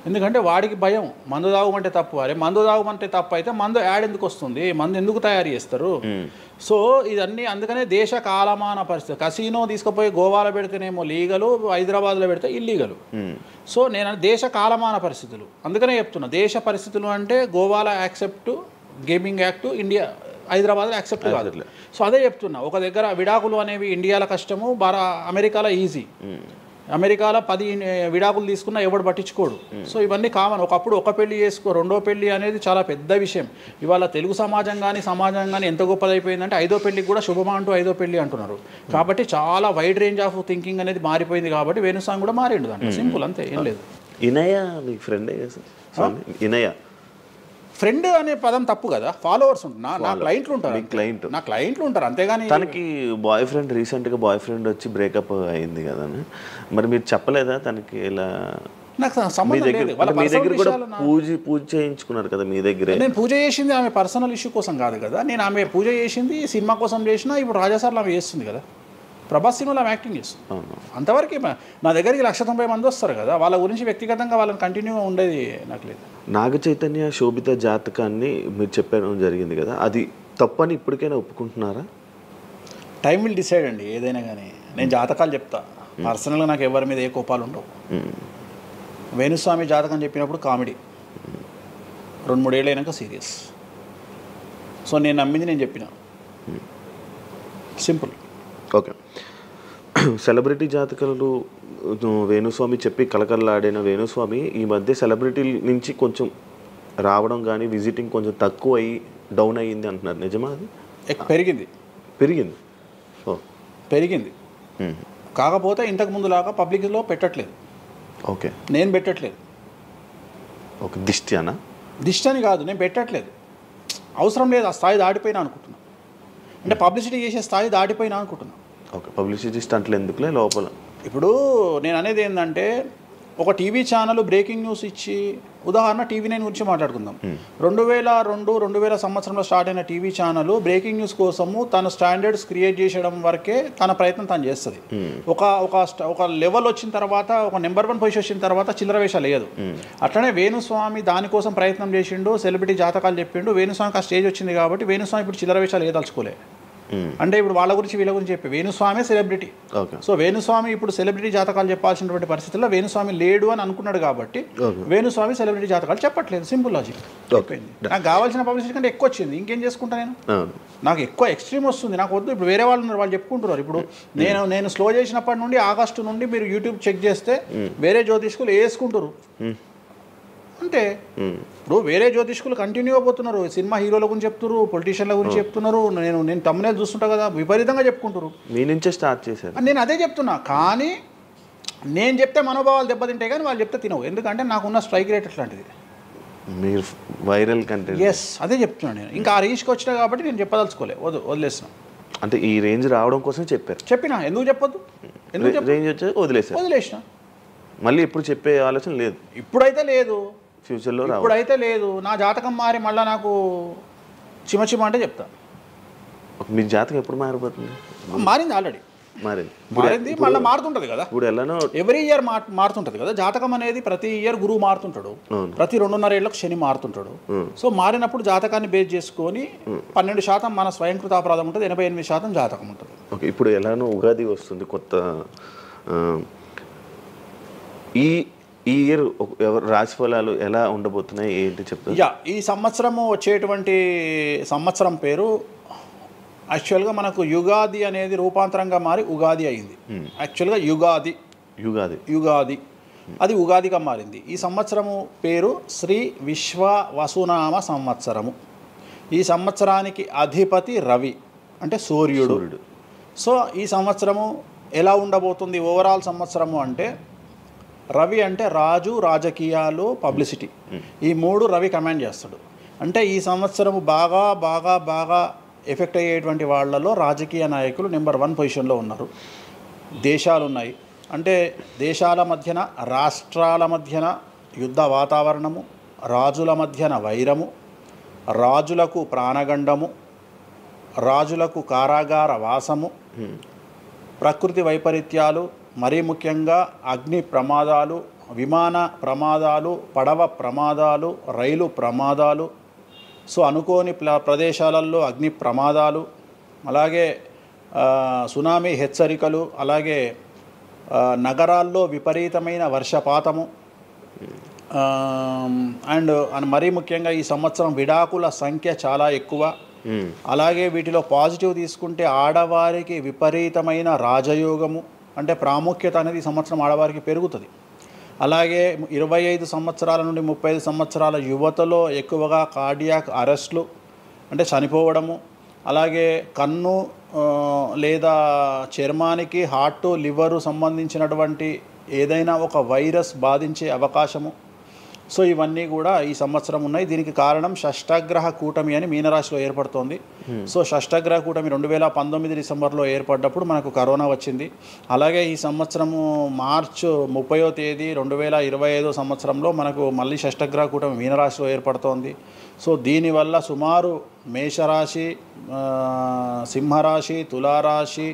ఎందుకంటే వాడికి భయం, మందు తాగమంటే తప్పు. అరే మందు తాగమంటే తప్పు అయితే మందు యాడ్ ఎందుకు వస్తుంది, మందు ఎందుకు తయారు చేస్తారు? సో ఇదన్నీ అందుకనే దేశ కాలమాన పరిస్థితి. కసినో తీసుకుపోయి గోవాలో పెడితేనేమో లీగలు, హైదరాబాద్లో పెడితే ఇల్లీగలు. సో నేను దేశ కాలమాన పరిస్థితులు అందుకనే చెప్తున్నా. దేశ పరిస్థితులు అంటే గోవాలో యాక్సెప్ట్ గేమింగ్ యాక్ట్, ఇండియా హైదరాబాద్లో యాక్సెప్ట్ కాదు. సో అదే చెప్తున్నా. ఒక దగ్గర విడాకులు అనేవి ఇండియాలో కష్టము, అమెరికాలో ఈజీ. అమెరికాలో 10 విడాకులు తీసుకున్నా ఎవడు పట్టించుకోడు. సో ఇవన్నీ కామన్. ఒకప్పుడు ఒక పెళ్లి చేసుకో, రెండో పెళ్లి అనేది చాలా పెద్ద విషయం. ఇవాళ తెలుగు సమాజం కానీ ఎంత గొప్పదైపోయిందంటే 5వ పెళ్లికి కూడా శుభమా అంటూ 5వ పెళ్లి అంటున్నారు. కాబట్టి చాలా వైడ్ రేంజ్ ఆఫ్ థింకింగ్ అనేది మారిపోయింది. కాబట్టి వేణుస్వామి కూడా మారిండు దాంట్లో. సింపుల్, అంతే, ఏం లేదు. ఇనయ మీ ఫ్రెండే సార్? ఇనయ ఫ్రెండ్ అనే పదం తప్పు కదా. ఫాలోవర్స్ ఉంటారు, నా క్లయింట్లు ఉంటారు. నా క్లయింట్లు ఉంటారు, అంతేగాని. తనకి బాయ్ ఫ్రెండ్ రీసెంట్గా బాయ్ ఫ్రెండ్ వచ్చి బ్రేకప్ అయింది కదా, మరి మీరు చెప్పలేదా తనకి? ఇలా నాకు సంబంధం లేదు. మీ దగ్గర కూడా పూజ చేయించుకున్నారు కదా మీ దగ్గరే. నేను పూజ చేసింది ఆమె పర్సనల్ ఇష్యూ కోసం కాదు కదా. నేను ఆమె పూజ చేసింది సినిమా కోసం చేసినా. ఇప్పుడు రాజాసార్లు ఆమె చేస్తుంది కదా, ప్రభాస్ సినిమాలో ఆమె యాక్టింగ్ చేస్తుంది. అంతవరకు నా దగ్గరికి 190 మంది వస్తారు కదా, వాళ్ళ గురించి వ్యక్తిగతంగా వాళ్ళని కంటిన్యూగా ఉండేది నాకు లేదు. నాగ చైతన్య శోభిత జాతకాన్ని మీరు చెప్పడం జరిగింది కదా, అది తప్పని ఇప్పటికైనా ఒప్పుకుంటున్నారా? టైం విల్ డిసైడ్ అండి ఏదైనా కానీ. నేను జాతకాలు చెప్తా, పర్సనల్గా నాకు ఎవరి మీద ఏ కోపాలు ఉండవు. వేణుస్వామి జాతకం చెప్పినప్పుడు కామెడీ, 2-3 ఏళ్ళు అయినాక సీరియస్. సో నేను నమ్మింది నేను చెప్పిన, సింపుల్. ఓకే. సెలబ్రిటీ జాతకాలు వేణుస్వామి చెప్పి కలకల్లాడిన వేణుస్వామి ఈ మధ్య సెలబ్రిటీల నుంచి కొంచెం రావడం కానీ విజిటింగ్ కొంచెం తక్కువ అయ్యి డౌన్ అయ్యింది అంటున్నారు, నిజమా అది? పెరిగింది. కాకపోతే ఇంతకు ముందులాగా పబ్లిక్లో పెట్టట్లేదు. ఓకే, నేను పెట్టట్లేదు. ఓకే, దిష్టి అని కాదు, నేను పెట్టట్లేదు. అవసరం లేదు, ఆ స్థాయి దాటిపోయినా అనుకుంటున్నా. అంటే పబ్లిసిటీ చేసే స్థాయి దాటిపోయినా అనుకుంటున్నా. ఓకే, పబ్లిసిటీ స్టంట్లు ఎందుకులే లోపల. ఇప్పుడు నేను అనేది ఏంటంటే, ఒక టీవీ ఛానల్ బ్రేకింగ్ న్యూస్ ఇచ్చి, ఉదాహరణ TV9 గురించి మాట్లాడుకుందాం. 2002-2000 సంవత్సరంలో స్టార్ట్ అయిన టీవీ ఛానల్ బ్రేకింగ్ న్యూస్ కోసము తన స్టాండర్డ్స్ క్రియేట్ చేయడం వరకే తన ప్రయత్నం తను చేస్తుంది. ఒక లెవెల్ వచ్చిన తర్వాత, ఒక నెంబర్ 1 పొజిషన్ వచ్చిన తర్వాత చిల్లర వేషాలు లేదు. అట్లనే వేణుస్వామి దానికోసం ప్రయత్నం చేసిండు, సెలబ్రిటీ జాతకాలు చెప్పిండు. వేణుస్వామికి ఆ స్టేజ్ వచ్చింది కాబట్టి వేణుస్వామి ఇప్పుడు చిల్లర వేషాలు ఏదలుచుకోలే. అంటే ఇప్పుడు వాళ్ళ గురించి వీళ్ళ గురించి చెప్పి వేణుస్వామి సెలబ్రిటీ. సో వేణుస్వామి ఇప్పుడు సెలబ్రిటీ జాతకాలు చెప్పాల్సినటువంటి పరిస్థితుల్లో వేణుస్వామి లేడు అని అనుకున్నాడు కాబట్టి వేణుస్వామి సెలబ్రిటీ జాతకాలు చెప్పట్లేదు. Simple logic. నాకు కావాల్సిన పబ్లిసిటీ కంటే ఎక్కువ వచ్చింది, ఇంకేం చేసుకుంటా నేను? నాకు ఎక్కువ ఎక్స్ట్రీమ్ వస్తుంది, నాకు వద్దు. ఇప్పుడు వేరే వాళ్ళు ఉన్నారు, వాళ్ళు చెప్పుకుంటున్నారు. ఇప్పుడు నేను స్లో చేసినప్పటి నుండి ఆగస్టు నుండి మీరు యూట్యూబ్ చెక్ చేస్తే వేరే జ్యోతిష్కులు వేసుకుంటారు అంటే. ఇప్పుడు వేరే జ్యోతిష్కులు కంటిన్యూగా పోతున్నారు, సినిమా హీరోల గురించి చెప్తున్నారు, పొలిటీషియన్ల గురించి చెప్తున్నారు. నేను తమ్మునేలు చూస్తుంటా కదా, విపరీతంగా చెప్పుకుంటారు. మీ నుంచే స్టార్ట్ చేశారు. నేను అదే చెప్తున్నా. కానీ నేను చెప్తే మనోభావాలు దెబ్బతింటాయి, కానీ వాళ్ళు చెప్తే తినవు. ఎందుకంటే నాకున్న స్ట్రైక్ రేట్ అట్లాంటిది. మీరు వైరల్ కంటెంట్. ఎస్, అదే చెప్తున్నాను నేను. ఇంకా ఆ రేంజ్కి వచ్చినా కాబట్టి నేను చెప్పదలుచుకోలే, వదిలేసిన. అంటే ఈ రేంజ్ రావడం కోసం చెప్పినా. ఎందుకు చెప్పొద్దు? రేంజ్ వచ్చి వదిలేసిన. మళ్ళీ ఎప్పుడు చెప్పే ఆలోచన లేదు. ఇప్పుడైతే లేదు, ఫ్యూచర్లో ఇప్పుడైతే లేదు. నా జాతకం మారి మళ్ళీ నాకు చిమ అంటే చెప్తా. మీ జాతకం ఎప్పుడు మారిపోతుంది? మారింది, ఆల్రెడీ మారింది, మళ్ళీ మారుతుంటది కదా. ఇప్పుడు ఎలానో ఎవ్రీ ఇయర్ మారుతుంటది కదా జాతకం అనేది. ప్రతి ఇయర్ గురువు మారుతుంటాడు, ప్రతి 2.5 ఏళ్ళకు శని మారుతుంటాడు. సో మారినప్పుడు జాతకాన్ని బేస్ చేసుకొని 12% మన స్వయంకృత అపరాధం ఉంటుంది, 88% జాతకం ఉంటుంది. ఓకే, ఇప్పుడు ఎలానో ఉగాది వస్తుంది కొత్త. ఈ ఇయర్ రాశి ఫలాలు ఎలా ఉండబోతున్నాయి ఏంటి చెప్తారు? ఈ సంవత్సరము వచ్చేటువంటి సంవత్సరం పేరు యాక్చువల్గా మనకు యుగాది అనేది రూపాంతరంగా మారి ఉగాది అయింది. యాక్చువల్గా యుగాది యుగాది యుగాది అది ఉగాదిగా మారింది. ఈ సంవత్సరము పేరు శ్రీ విశ్వ వసునామ సంవత్సరము. ఈ సంవత్సరానికి అధిపతి రవి అంటే సూర్యుడు. సో ఈ సంవత్సరము ఎలా ఉండబోతుంది ఓవరాల్ సంవత్సరము అంటే, రవి అంటే రాజు, రాజకీయాలు, పబ్లిసిటీ, ఈ మూడు రవి కమాండ్ చేస్తాడు. అంటే ఈ సంవత్సరము బాగా బాగా బాగా ఎఫెక్ట్ అయ్యేటువంటి వాళ్ళలో రాజకీయ నాయకులు నెంబర్ 1 పొజిషన్లో ఉన్నారు. దేశాలు ఉన్నాయి అంటే దేశాల మధ్యన, రాష్ట్రాల మధ్యన యుద్ధ వాతావరణము, రాజుల మధ్యన వైరము, రాజులకు ప్రాణగండము, రాజులకు కారాగార వాసము, ప్రకృతి వైపరీత్యాలు, మరీ ముఖ్యంగా అగ్ని ప్రమాదాలు, విమాన ప్రమాదాలు, పడవ ప్రమాదాలు, రైలు ప్రమాదాలు, సో అనుకోని ప్రదేశాలలో అగ్ని ప్రమాదాలు, అలాగే సునామీ హెచ్చరికలు, అలాగే నగరాల్లో విపరీతమైన వర్షపాతము, అండ్ మరీ ముఖ్యంగా ఈ సంవత్సరం విడాకుల సంఖ్య చాలా ఎక్కువ. అలాగే వీటిలో పాజిటివ్ తీసుకుంటే ఆడవారికి విపరీతమైన రాజయోగము అంటే ప్రాముఖ్యత అనేది ఈ సంవత్సరం ఆడవారికి పెరుగుతుంది. అలాగే 25 సంవత్సరాల నుండి 35 సంవత్సరాల యువతలో ఎక్కువగా కార్డియాక్ అరెస్ట్లు అంటే చనిపోవడము, అలాగే కన్ను లేదా చర్మానికి హార్ట్, లివరు సంబంధించినటువంటి ఏదైనా ఒక వైరస్ బాధించే అవకాశము. సో ఇవన్నీ కూడా ఈ సంవత్సరం ఉన్నాయి. దీనికి కారణం షష్టగ్రహ కూటమి అని మీనరాశిలో ఏర్పడుతోంది. సో షష్టగ్రహ కూటమి 2019 డిసెంబర్లో ఏర్పడ్డప్పుడు మనకు కరోనా వచ్చింది. అలాగే ఈ సంవత్సరము మార్చ్ 30వ తేదీ 2025 సంవత్సరంలో మనకు మళ్ళీ షష్టగ్రహ కూటమి మీనరాశిలో ఏర్పడుతోంది. సో దీనివల్ల సుమారు మేషరాశి, సింహరాశి, తులారాశి,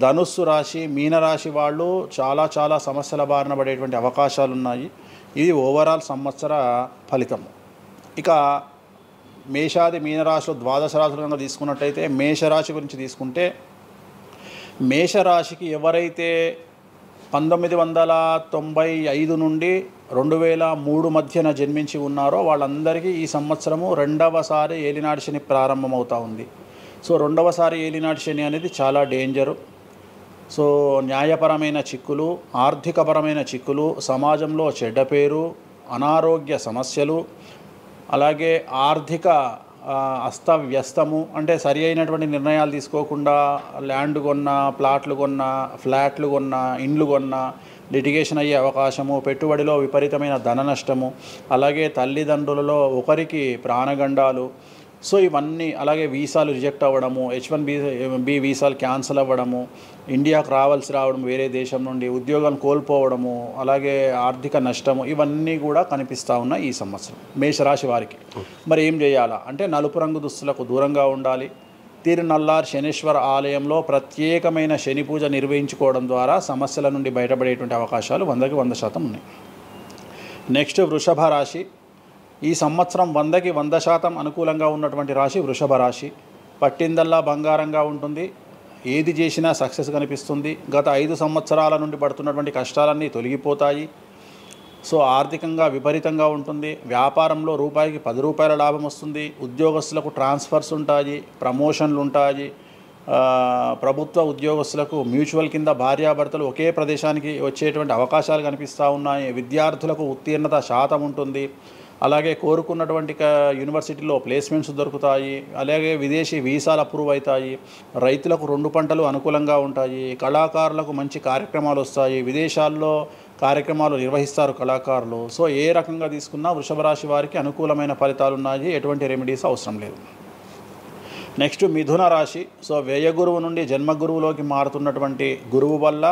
ధనుస్సు రాశి, మీనరాశి వాళ్ళు చాలా చాలా సమస్యల బారిన పడేటువంటి అవకాశాలు ఉన్నాయి. ఇది ఓవరాల్ సంవత్సర ఫలితము. ఇక మేషాది మీనరాశిలో ద్వాదశ రాశులు కనుక తీసుకున్నట్టయితే మేషరాశి గురించి తీసుకుంటే, మేషరాశికి ఎవరైతే 1995 నుండి 2003 మధ్యన జన్మించి ఉన్నారో వాళ్ళందరికీ ఈ సంవత్సరము రెండవసారి ఏలినాటి శని ప్రారంభమవుతూ ఉంది. సో రెండవసారి ఏలినాటి శని అనేది చాలా డేంజరు. సో న్యాయపరమైన చిక్కులు, ఆర్థికపరమైన చిక్కులు, సమాజంలో చెడ్డ పేరు, అనారోగ్య సమస్యలు, అలాగే ఆర్థిక అస్తవ్యస్తము అంటే సరి అయినటువంటి నిర్ణయాలు తీసుకోకుండా ల్యాండ్ కొన్నా, ప్లాట్లు కొన్నా, ఫ్లాట్లు కొన్నా, ఇండ్లు కొన్నా లిటిగేషన్ అయ్యే అవకాశము, పెట్టుబడిలో విపరీతమైన ధన నష్టము, అలాగే తల్లిదండ్రులలో ఒకరికి ప్రాణగండాలు. సో ఇవన్నీ, అలాగే వీసాలు రిజెక్ట్ అవ్వడము, H1B వీసాలు క్యాన్సిల్ అవ్వడము, ఇండియాకు రావడం వేరే దేశం నుండి, ఉద్యోగం కోల్పోవడము, అలాగే ఆర్థిక నష్టము, ఇవన్నీ కూడా కనిపిస్తూ ఉన్నాయి ఈ సంవత్సరం మేషరాశి వారికి. మరి ఏం చేయాలా అంటే, నలుపు రంగు దుస్తులకు దూరంగా ఉండాలి. తిరునల్లార్ శనీశ్వర ఆలయంలో ప్రత్యేకమైన శని పూజ నిర్వహించుకోవడం ద్వారా సమస్యల నుండి బయటపడేటువంటి అవకాశాలు 100కి 100% ఉన్నాయి. నెక్స్ట్ వృషభ రాశి. ఈ సంవత్సరం 100కి 100% అనుకూలంగా ఉన్నటువంటి రాశి వృషభ రాశి. పట్టిందల్లా బంగారంగా ఉంటుంది, ఏది చేసినా సక్సెస్ కనిపిస్తుంది. గత 5 సంవత్సరాల నుండి పడుతున్నటువంటి కష్టాలన్నీ తొలగిపోతాయి. సో ఆర్థికంగా విపరీతంగా ఉంటుంది. వ్యాపారంలో రూపాయికి 10 రూపాయల లాభం వస్తుంది. ఉద్యోగస్తులకు ట్రాన్స్ఫర్స్ ఉంటాయి, ప్రమోషన్లు ఉంటాయి. ప్రభుత్వ ఉద్యోగస్తులకు మ్యూచువల్ కింద భార్యాభర్తలు ఒకే ప్రదేశానికి వచ్చేటువంటి అవకాశాలు కనిపిస్తూ ఉన్నాయి. విద్యార్థులకు ఉత్తీర్ణత శాతం ఉంటుంది. అలాగే కోరుకున్నటువంటి యూనివర్సిటీలో ప్లేస్మెంట్స్ దొరుకుతాయి. అలాగే విదేశీ వీసాలు అప్రూవ్ అవుతాయి. రైతులకు 2 పంటలు అనుకూలంగా ఉంటాయి. కళాకారులకు మంచి కార్యక్రమాలు వస్తాయి. విదేశాల్లో కార్యక్రమాలు నిర్వహిస్తారు కళాకారులు. సో ఏ రకంగా తీసుకున్నా వృషభ రాశి వారికి అనుకూలమైన ఫలితాలు ఉన్నాయి, ఎటువంటి రెమెడీస్ అవసరం లేదు. నెక్స్ట్ మిథున రాశి. సో వ్యయ గురువు నుండి జన్మ గురువులోకి మారుతున్నటువంటి గురువు వల్ల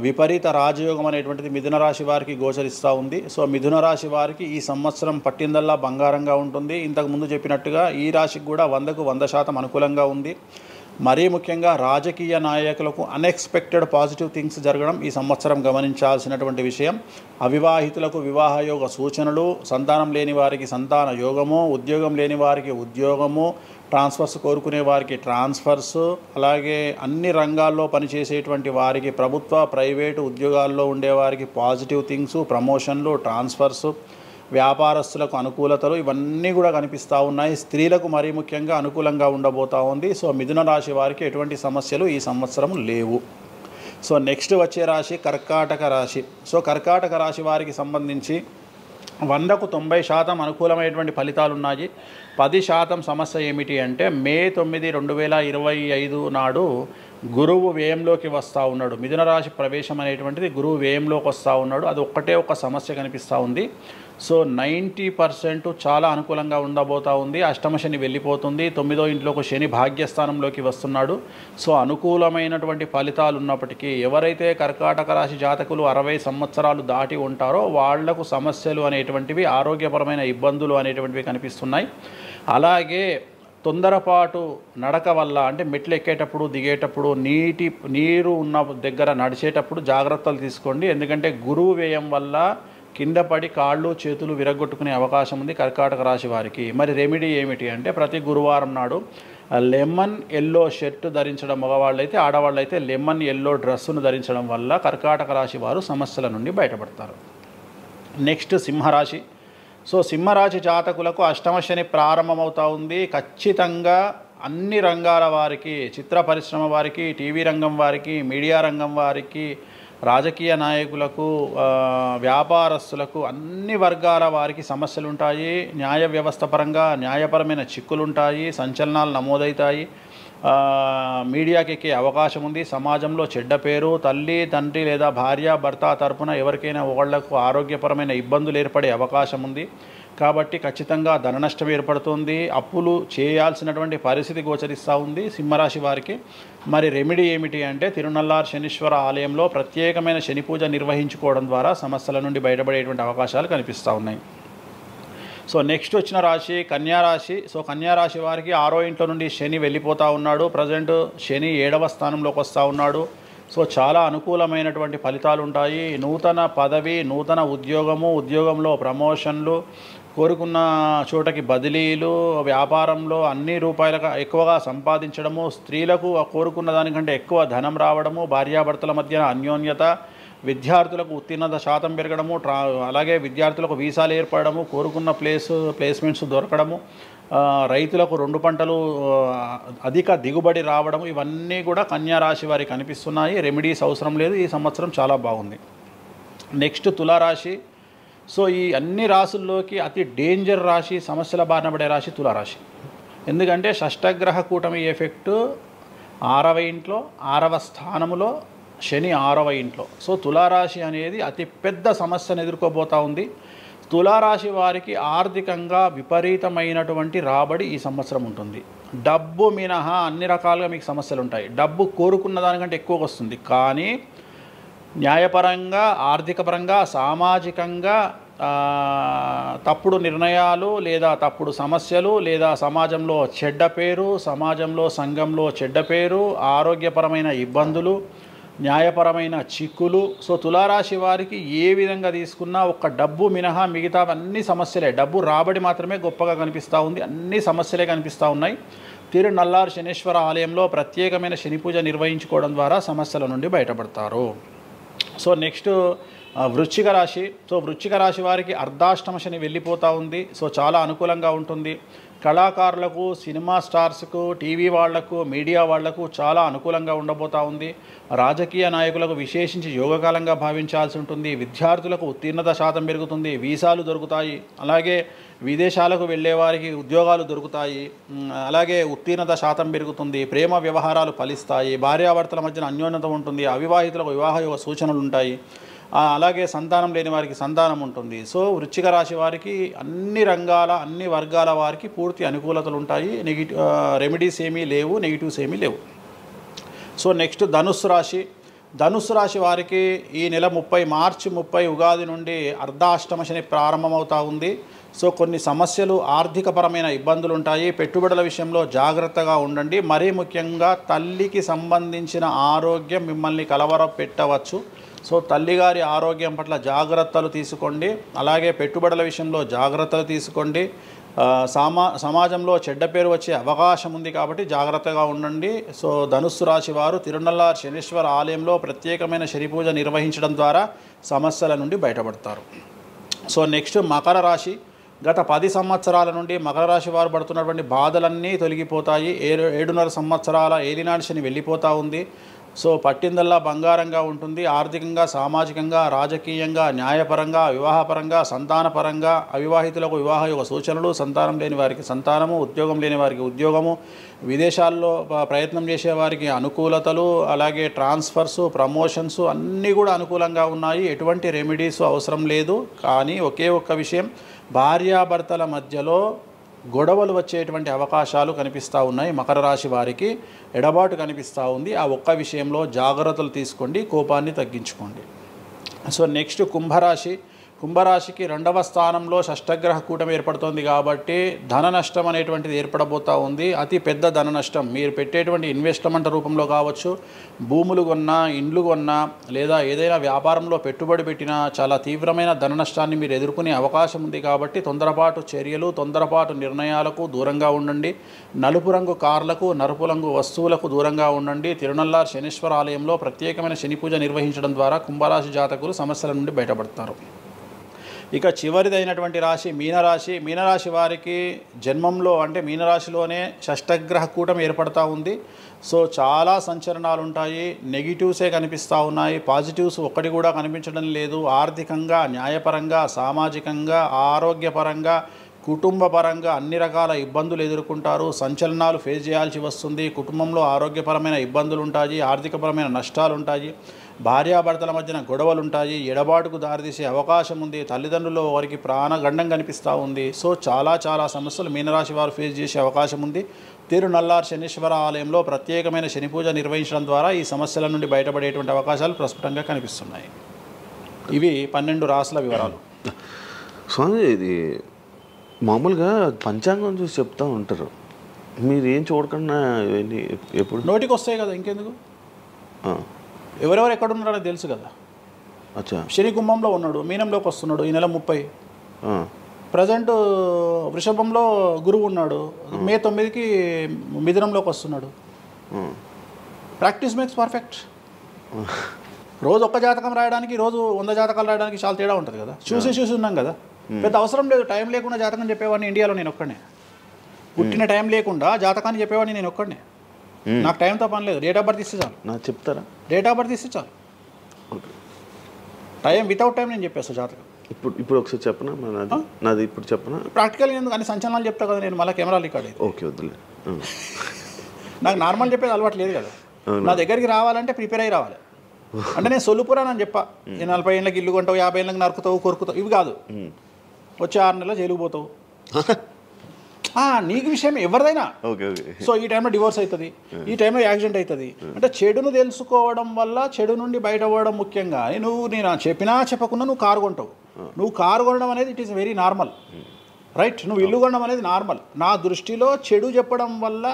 విపరీత రాజయోగం అనేటువంటిది మిథున రాశి వారికి గోచరిస్తూ ఉంది. సో మిథున రాశి వారికి ఈ సంవత్సరం పట్టిందల్లా బంగారంగా ఉంటుంది. ఇంతకుముందు చెప్పినట్టుగా ఈ రాశికి కూడా 100కు 100% అనుకూలంగా ఉంది. మరీ ముఖ్యంగా రాజకీయ నాయకులకు అన్ఎక్స్పెక్టెడ్ పాజిటివ్ థింగ్స్ జరగడం ఈ సంవత్సరం గమనించాల్సినటువంటి విషయం. అవివాహితులకు వివాహయోగ సూచనలు, సంతానం లేని వారికి సంతాన యోగము, ఉద్యోగం లేని వారికి ఉద్యోగము, ట్రాన్స్ఫర్స్ కోరుకునే వారికి ట్రాన్స్ఫర్స్, అలాగే అన్ని రంగాల్లో పనిచేసేటువంటి వారికి, ప్రభుత్వ ప్రైవేటు ఉద్యోగాల్లో ఉండేవారికి పాజిటివ్ థింగ్స్, ప్రమోషన్లు, ట్రాన్స్ఫర్స్, వ్యాపారస్తులకు అనుకూలతలు ఇవన్నీ కూడా కనిపిస్తూ ఉన్నాయి. స్త్రీలకు మరీ ముఖ్యంగా అనుకూలంగా ఉండబోతూ ఉంది. సో మిథున రాశి వారికి ఎటువంటి సమస్యలు ఈ సంవత్సరం లేవు. సో నెక్స్ట్ వచ్చే రాశి కర్కాటక రాశి. సో కర్కాటక రాశి వారికి సంబంధించి 100కు 90% అనుకూలమైనటువంటి ఫలితాలు ఉన్నాయి. 10% సమస్య ఏమిటి అంటే మే 9, 2025 నాడు గురువు వ్యయంలోకి వస్తూ ఉన్నాడు. మిథున రాశి ప్రవేశం అనేటువంటిది గురువు వ్యయంలోకి వస్తూ ఉన్నాడు. అది ఒక సమస్య కనిపిస్తూ ఉంది. సో 90% చాలా అనుకూలంగా ఉండబోతూ ఉంది. అష్టమ శని వెళ్ళిపోతుంది. 9వ ఇంట్లోకి శని భాగ్యస్థానంలోకి వస్తున్నాడు. సో అనుకూలమైనటువంటి ఫలితాలు ఉన్నప్పటికీ ఎవరైతే కర్కాటక రాశి జాతకులు 60 సంవత్సరాలు దాటి ఉంటారో వాళ్లకు సమస్యలు అనేటువంటివి, ఆరోగ్యపరమైన ఇబ్బందులు అనేటువంటివి కనిపిస్తున్నాయి. అలాగే తొందరపాటు నడక వల్ల అంటే మెట్లు ఎక్కేటప్పుడు దిగేటప్పుడు నీరు ఉన్న దగ్గర నడిచేటప్పుడు జాగ్రత్తలు తీసుకోండి. ఎందుకంటే గురువు వ్యయం వల్ల కింద పడి కాళ్ళు చేతులు విరగొట్టుకునే అవకాశం ఉంది కర్కాటక రాశి వారికి. మరి రెమెడీ ఏమిటి అంటే ప్రతి గురువారం నాడు లెమన్ ఎల్లో షర్ట్ ధరించడం మగవాళ్ళైతే, ఆడవాళ్ళైతే లెమన్ ఎల్లో డ్రెస్సును ధరించడం వల్ల కర్కాటక రాశి వారు సమస్యల నుండి బయటపడతారు. నెక్స్ట్ సింహరాశి. సో సింహరాశి జాతకులకు అష్టమ శని ప్రారంభమవుతూ ఉంది. ఖచ్చితంగా అన్ని రంగాల వారికి, చిత్ర పరిశ్రమ వారికి, టీవీ రంగం వారికి, మీడియా రంగం వారికి, రాజకీయ నాయకులకు, వ్యాపారస్తులకు, అన్ని వర్గాల వారికి సమస్యలు ఉంటాయి. న్యాయ వ్యవస్థ పరంగా న్యాయపరమైన చిక్కులుంటాయి, సంచలనాలు నమోదవుతాయి. మీడియాకి ఎక్కే అవకాశం ఉంది. సమాజంలో చెడ్డ పేరు, తల్లి తండ్రి లేదా భార్య భర్త తరపున ఎవరికైనా వాళ్లకు ఆరోగ్యపరమైన ఇబ్బందులు ఏర్పడే అవకాశం ఉంది. కాబట్టి ఖచ్చితంగా ధన నష్టం ఏర్పడుతుంది. అప్పులు చేయాల్సినటువంటి పరిస్థితి గోచరిస్తూ ఉంది సింహరాశి వారికి. మరి రెమెడీ ఏమిటి అంటే తిరునల్లార్ శనీశ్వర ఆలయంలో ప్రత్యేకమైన శని పూజ నిర్వహించుకోవడం ద్వారా సమస్యల నుండి బయటపడేటువంటి అవకాశాలు కనిపిస్తూ ఉన్నాయి. సో నెక్స్ట్ వచ్చిన రాశి కన్యారాశి. సో కన్యారాశి వారికి 6వ ఇంట్లో నుండి శని వెళ్ళిపోతూ ఉన్నాడు. ప్రజెంట్ శని 7వ స్థానంలోకి వస్తూ ఉన్నాడు. సో చాలా అనుకూలమైనటువంటి ఫలితాలు ఉంటాయి. నూతన పదవి, నూతన ఉద్యోగంలో ప్రమోషన్లు, కోరుకున్న చోటకి బదిలీలు, వ్యాపారంలో అన్ని రూపాయలకు ఎక్కువగా సంపాదించడము, స్త్రీలకు కోరుకున్న దానికంటే ఎక్కువ ధనం రావడము, భార్యాభర్తల మధ్య అన్యోన్యత, విద్యార్థులకు ఉత్తీర్ణత శాతం పెరగడము, అలాగే విద్యార్థులకు వీసాలు ఏర్పడము, కోరుకున్న ప్లేస్మెంట్స్ దొరకడము, రైతులకు 2 పంటలు అధిక దిగుబడి రావడము, ఇవన్నీ కూడా కన్యా రాశి వారికి కనిపిస్తున్నాయి. రెమెడీస్ అవసరం లేదు. ఈ సంవత్సరం చాలా బాగుంది. నెక్స్ట్ తులారాశి. సో ఈ అన్ని రాశుల్లోకి అతి డేంజర్ రాశి, సమస్యల బారిన పడే రాశి తులారాశి. ఎందుకంటే షష్టగ్రహ కూటమి ఎఫెక్టు 6వ ఇంట్లో, 6వ స్థానంలో శని 6వ ఇంట్లో. సో తులారాశి అనేది అతి పెద్ద సమస్యను ఎదుర్కోబోతూ ఉంది. తులారాశి వారికి ఆర్థికంగా విపరీతమైనటువంటి రాబడి ఈ సంవత్సరం ఉంటుంది. డబ్బు మినహా అన్ని రకాలుగా మీకు సమస్యలు ఉంటాయి. డబ్బు కోరుకున్న దానికంటే ఎక్కువ వస్తుంది. కానీ న్యాయపరంగా, ఆర్థిక పరంగా, సామాజికంగా తప్పుడు నిర్ణయాలు లేదా తప్పుడు సమస్యలు లేదా సమాజంలో చెడ్డ పేరు, సమాజంలో సంఘంలో చెడ్డ పేరు, ఆరోగ్యపరమైన ఇబ్బందులు, న్యాయపరమైన చిక్కులు. సో తులారాశి వారికి ఏ విధంగా తీసుకున్నా ఒక్క డబ్బు మినహా మిగతా అన్ని సమస్యలే. డబ్బు రాబడి మాత్రమే గొప్పగా కనిపిస్తూ ఉంది. అన్ని సమస్యలే కనిపిస్తూ ఉన్నాయి. తిరునల్లార్ శనీశ్వర ఆలయంలో ప్రత్యేకమైన శని పూజ నిర్వహించుకోవడం ద్వారా సమస్యల నుండి బయటపడతారు. సో నెక్స్ట్ వృశ్చిక రాశి. సో వృశ్చిక రాశి వారికి అర్ధాష్టమ శని వెళ్ళిపోతూ ఉంది. సో చాలా అనుకూలంగా ఉంటుంది. కళాకారులకు, సినిమా స్టార్స్కు, టీవీ వాళ్లకు, మీడియా వాళ్లకు చాలా అనుకూలంగా ఉండబోతూ ఉంది. రాజకీయ నాయకులకు విశేషించి యోగకాలంగా భావించాల్సి ఉంటుంది. విద్యార్థులకు ఉత్తీర్ణత శాతం పెరుగుతుంది. వీసాలు దొరుకుతాయి. అలాగే విదేశాలకు వెళ్ళే వారికి ఉద్యోగాలు దొరుకుతాయి. అలాగే ఉత్తీర్ణత శాతం పెరుగుతుంది. ప్రేమ వ్యవహారాలు ఫలిస్తాయి. భార్యాభర్తల మధ్యన అన్యోన్యత ఉంటుంది. అవివాహితులకు వివాహ యోగ సూచనలు ఉంటాయి. అలాగే సంతానం లేని వారికి సంతానం ఉంటుంది. సో వృశ్చిక రాశి వారికి అన్ని రంగాల, అన్ని వర్గాల వారికి పూర్తి అనుకూలతలు ఉంటాయి. రెమెడీస్ ఏమీ లేవు, నెగిటివ్స్ ఏమీ లేవు. సో నెక్స్ట్ ధనుస్సు రాశి. ధనుస్సు రాశి వారికి ఈ నెల మార్చి 30 ఉగాది నుండి అర్ధాష్టమ శని ప్రారంభమవుతూ ఉంది. సో కొన్ని సమస్యలు, ఆర్థికపరమైన ఇబ్బందులు ఉంటాయి. పెట్టుబడుల విషయంలో జాగ్రత్తగా ఉండండి. మరీ ముఖ్యంగా తల్లికి సంబంధించిన ఆరోగ్యం మిమ్మల్ని కలవరపెట్టవచ్చు. సో తల్లిగారి ఆరోగ్యం పట్ల జాగ్రత్తలు తీసుకోండి. అలాగే పెట్టుబడుల విషయంలో జాగ్రత్తలు తీసుకోండి. సమాజంలో చెడ్డ పేరు వచ్చే అవకాశం ఉంది కాబట్టి జాగ్రత్తగా ఉండండి. సో ధనుస్సు రాశి వారు తిరునల్లార్ శనీశ్వర ఆలయంలో ప్రత్యేకమైన శని పూజ నిర్వహించడం ద్వారా సమస్యల నుండి బయటపడతారు. సో నెక్స్ట్ మకర రాశి. గత 10 సంవత్సరాల నుండి మకర రాశి వారు పడుతున్నటువంటి బాధలన్నీ తొలగిపోతాయి. 7.5 సంవత్సరాల ఏలినాటి శని వెళ్ళిపోతూ ఉంది. సో పట్టిందల్లా బంగారంగా ఉంటుంది. ఆర్థికంగా, సామాజికంగా, రాజకీయంగా, న్యాయపరంగా, వివాహపరంగా, సంతానపరంగా, అవివాహితులకు వివాహ యోగ సూచనలు, సంతానం లేని వారికి సంతానము, ఉద్యోగం లేని వారికి ఉద్యోగము, విదేశాల్లో ప్రయత్నం చేసే వారికి అనుకూలతలు, అలాగే ట్రాన్స్ఫర్సు, ప్రమోషన్స్ అన్నీ కూడా అనుకూలంగా ఉన్నాయి. ఎటువంటి రెమెడీస్ అవసరం లేదు. కానీ ఒకే ఒక్క విషయం, భార్యాభర్తల మధ్యలో గొడవలు వచ్చేటువంటి అవకాశాలు కనిపిస్తూ ఉన్నాయి. మకర రాశి వారికి ఎడబాటు కనిపిస్తూ ఉంది. ఆ ఒక్క విషయంలో జాగ్రత్తలు తీసుకోండి, కోపాన్ని తగ్గించుకోండి. సో నెక్స్ట్ కుంభరాశి. కుంభరాశికి 2వ స్థానంలో షష్టగ్రహ కూటమి ఏర్పడుతుంది కాబట్టి ధన నష్టం అనేటువంటిది ఏర్పడబోతూ ఉంది. అతి పెద్ద ధన నష్టం మీరు పెట్టేటువంటి ఇన్వెస్ట్మెంట్ రూపంలో కావచ్చు, భూములు కొన్నా, ఇండ్లు కొన్నా, లేదా ఏదైనా వ్యాపారంలో పెట్టుబడి పెట్టినా చాలా తీవ్రమైన ధన నష్టాన్ని మీరు ఎదుర్కొనే అవకాశం ఉంది. కాబట్టి తొందరపాటు చర్యలు, తొందరపాటు నిర్ణయాలకు దూరంగా ఉండండి. నలుపు రంగు కార్లకు, నలుపు రంగు వస్తువులకు దూరంగా ఉండండి. తిరునల్లార్ శనీశ్వర ఆలయంలో ప్రత్యేకమైన శని పూజ నిర్వహించడం ద్వారా కుంభరాశి జాతకులు సమస్యల నుండి బయటపడతారు. ఇక చివరిదైనటువంటి రాశి మీనరాశి. మీనరాశి వారికి జన్మంలో అంటే మీనరాశిలోనే షష్టగ్రహ కూటమి ఏర్పడతా ఉంది. సో చాలా సంచలనాలు ఉంటాయి. నెగిటివ్సే కనిపిస్తూ ఉన్నాయి, పాజిటివ్స్ ఒక్కటి కూడా కనిపించడం లేదు. ఆర్థికంగా, న్యాయపరంగా, సామాజికంగా, ఆరోగ్యపరంగా, కుటుంబపరంగా అన్ని రకాల ఇబ్బందులు ఎదుర్కొంటారు. సంచలనాలు ఫేస్ చేయాల్సి వస్తుంది. కుటుంబంలో ఆరోగ్యపరమైన ఇబ్బందులు ఉంటాయి, ఆర్థికపరమైన నష్టాలు ఉంటాయి, భార్యాభర్తల మధ్యన గొడవలు ఉంటాయి, ఎడబాటుకు దారితీసే అవకాశం ఉంది. తల్లిదండ్రుల్లో వారికి ప్రాణగండం కనిపిస్తూ ఉంది. సో చాలా సమస్యలు మీనరాశి వారు ఫేస్ చేసే అవకాశం ఉంది. తిరునల్లార్ శనీశ్వర ఆలయంలో ప్రత్యేకమైన శని పూజ నిర్వహించడం ద్వారా ఈ సమస్యల నుండి బయటపడేటువంటి అవకాశాలు ప్రస్ఫుటంగా కనిపిస్తున్నాయి. ఇవి 12 రాశుల వివరాలు. స్వామి, ఇది మామూలుగా పంచాంగం చూసి చెప్తూ ఉంటారు, మీరు ఏం చూడకుండా ఇవన్నీ ఎప్పుడు నోటికి వస్తాయి కదా, ఇంకెందుకు? ఎవరెవరు ఎక్కడున్నారో తెలుసు కదా. అచ్చా. శని కుంభంలో ఉన్నాడు, మీనంలోకి వస్తున్నాడు ఈ నెల 30. ప్రజెంట్ వృషభంలో గురువు ఉన్నాడు, మే 9కి మిథునంలోకి వస్తున్నాడు. Practice makes perfect. రోజు ఒక్క జాతకం రాయడానికి, రోజు 100 జాతకాలు రాయడానికి చాలా తేడా ఉంటుంది కదా. చూసి ఉన్నాం కదా, పెద్ద అవసరం లేదు. టైం లేకుండా జాతకం చెప్పేవాడిని ఇండియాలో నేను ఒక్కడే. పుట్టిన టైం లేకుండా జాతకాన్ని చెప్పేవాడిని నేను ఒక్కడే. నాకు టైంతో పని లేదు. డేట్ ఆఫ్ బర్త్ ఇస్తే చాలు. నాకు చెప్తారా? డేట్ ఆఫ్ బర్త్ ఇస్తే చాలు. టైం వితౌట్ టైం నేను చెప్పేస్తాను జాతకం. ఇప్పుడు ఒకసారి చెప్పనా? నాది ఇప్పుడు చెప్పనా? ప్రాక్టికల్ ఎందుకు అన్ని సంచలనాలు చెప్తా కదా నేను, మళ్ళీ కెమెరా రికార్డ్ అయితే. ఓకే, వద్దులే. నాకు నార్మల్ చెప్పేది అలవాటు లేదు కదా. నా దగ్గరికి రావాలంటే ప్రిపేర్ అయ్యి రావాలి. అంటే నేను సొల్లుపురానని చెప్పా, 40 ఏళ్ళకి ఇల్లు కొంటావు, 50 ఏళ్ళకి నరుకుతావు, కొరుకుతావు, ఇవి కాదు. వచ్చే 6 నెలలు జైలుకు పోతావు. నీకు విషయం ఎవరిదైనా. సో ఈ టైంలో డివోర్స్ అవుతుంది, ఈ టైంలో యాక్సిడెంట్ అవుతుంది. అంటే చెడును తెలుసుకోవడం వల్ల చెడు నుండి బయటపడడం ముఖ్యంగా. నేను చెప్పినా చెప్పకుండా నువ్వు కారు కొంటావు. నువ్వు కారు కొనడం అనేది it is very normal, right? నువ్వు ఇల్లు కొనడం అనేది నార్మల్. నా దృష్టిలో చెడు చెప్పడం వల్ల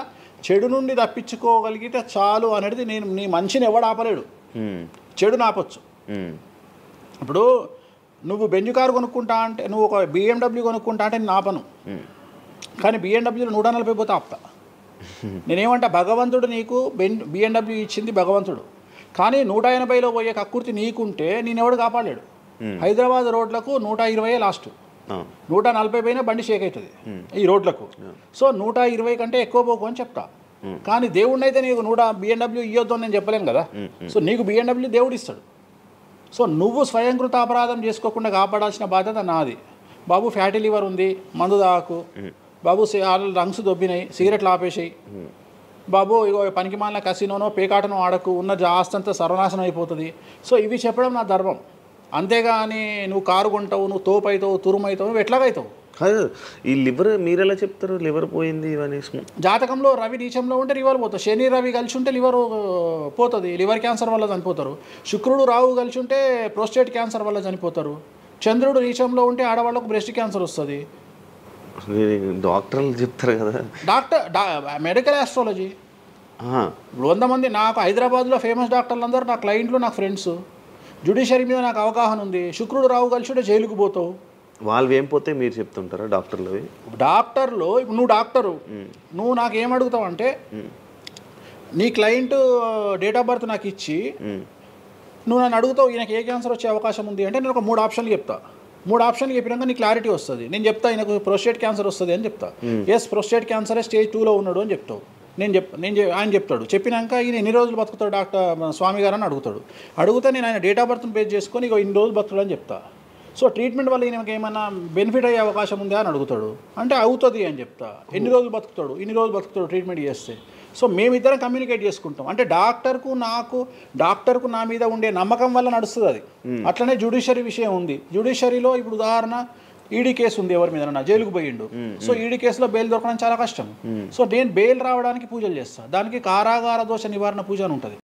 చెడు నుండి తప్పించుకోగలిగితే చాలు అనేది. నీ మంచిని ఎవడు ఆపలేడు, చెడు ఆపొచ్చు. ఇప్పుడు నువ్వు బెంజ్ కారు కొనుక్కుంటా అంటే, నువ్వు ఒక BMW కొనుక్కుంటా అంటే నేను ఆపను. కానీ BMWలో 140 పోతే ఆపుతా. నేనేమంటా, భగవంతుడు నీకు BMW ఇచ్చింది భగవంతుడు, కానీ 180లో పోయే కక్కుర్తి నీకుంటే నేను ఎవడు కాపాడలేడు. హైదరాబాద్ రోడ్లకు 120 లాస్ట్, 140 పైన బండి షేక్ అవుతుంది ఈ రోడ్లకు. సో 120 కంటే ఎక్కువ పోకు అని చెప్తా. కానీ దేవుడిని అయితే నీకు BMW ఇవ్వద్దు అని నేను చెప్పలేను కదా. సో నీకు BMW దేవుడు ఇస్తాడు. సో నువ్వు స్వయంకృత అపరాధం చేసుకోకుండా కాపాడాల్సిన బాధ్యత నాది. బాబు ఫ్యాటీ లివర్ ఉంది, మందు తాకు. బాబు లంగ్స్ దొబ్బినాయి, సిగరెట్లు ఆపేసాయి. బాబు ఇగో పనికి మాలిన కసినోనో పేకాటనో ఆడకు, ఉన్న ఆస్తంతా సర్వనాశనం అయిపోతుంది. సో ఇవి చెప్పడం నా ధర్మం. అంతేగాని నువ్వు కారు కొంటావు, నువ్వు తోపు అవుతావు, తురుము అవుతావు, నువ్వు ఎట్లాగవుతావు? ఈ లివర్ మీరు ఎలా చెప్తారు? లివర్ పోయింది ఇవన్నీ జాతకంలో రవి నీచంలో ఉంటే లివర్ పోతుంది. శని రవి కలిసి ఉంటే లివర్ పోతుంది, లివర్ క్యాన్సర్ వల్ల చనిపోతారు. శుక్రుడు రాహు కలిసి ఉంటే ప్రోస్టేట్ క్యాన్సర్ వల్ల చనిపోతారు. చంద్రుడు నీచంలో ఉంటే ఆడవాళ్ళకు బ్రెస్ట్ క్యాన్సర్ వస్తుంది. డాక్టర్లు చెప్తారు కదా. Medical astrology. ఇప్పుడు 100 మంది నాకు హైదరాబాద్లో ఫేమస్ డాక్టర్లు అందరూ నా క్లయింట్లు, నా ఫ్రెండ్స్. జ్యుడిషియరీ మీద నాకు అవగాహన ఉంది. శుక్రుడు రాహు కలిసి ఉంటే జైలుకు పోతావు. వాళ్ళు ఏం పోతే మీరు చెప్తుంటారా డాక్టర్లు? డాక్టర్లు ఇప్పుడు నువ్వు డాక్టరు, నువ్వు నాకు ఏం అడుగుతావు అంటే, నీ క్లయింట్ డేట్ ఆఫ్ బర్త్ నాకు ఇచ్చి నువ్వు నన్ను అడుగుతావు ఈయనకి ఏ క్యాన్సర్ వచ్చే అవకాశం ఉంది అంటే, నేను ఒక 3 ఆప్షన్లు చెప్తా. 3 ఆప్షన్లు చెప్పినాక నీకు క్లారిటీ వస్తుంది. నేను చెప్తా ఆయనకు ప్రోస్టేట్ క్యాన్సర్ వస్తుంది అని చెప్తా. ఎస్ ప్రోస్టేట్ క్యాన్సరే స్టేజ్ 2లో ఉన్నాడు అని చెప్తావు. ఆయన చెప్తాడు. చెప్పినాక ఈయన ఎన్ని రోజులు బతుకుతాడు డాక్టర్ స్వామి గారు అని అడిగితే నేను ఆయన డేట్ ఆఫ్ బర్త్ని బేస్ చేసుకొని ఇక ఇన్ని రోజులు బతుకుతాడు అని చెప్తా. సో ట్రీట్మెంట్ వల్ల ఈయనకి ఏమైనా బెనిఫిట్ అయ్యే అవకాశం ఉందా అని అడుగుతాడు. అంటే అవుతుంది అని చెప్తా. ఎన్ని రోజులు బతుకుతాడు, ఇన్ని రోజులు బతుకుతాడు ట్రీట్మెంట్ చేస్తే. సో మేమిద్దరం కమ్యూనికేట్ చేసుకుంటాం. అంటే డాక్టర్కు నా మీద ఉండే నమ్మకం వల్ల నడుస్తుంది అది. అట్లనే జ్యుడిషియరీ విషయం ఉంది. జ్యుడిషియరీలో ఇప్పుడు ఉదాహరణ ఈడీ కేసు ఉంది, ఎవరి మీద జైలుకు పోయిండు. సో ఈడీ కేసులో బెయిల్ దొరకడం చాలా కష్టం. సో నేను బెయిల్ రావడానికి పూజలు చేస్తాను. దానికి కారాగార దోష నివారణ పూజ అని ఉంటుంది.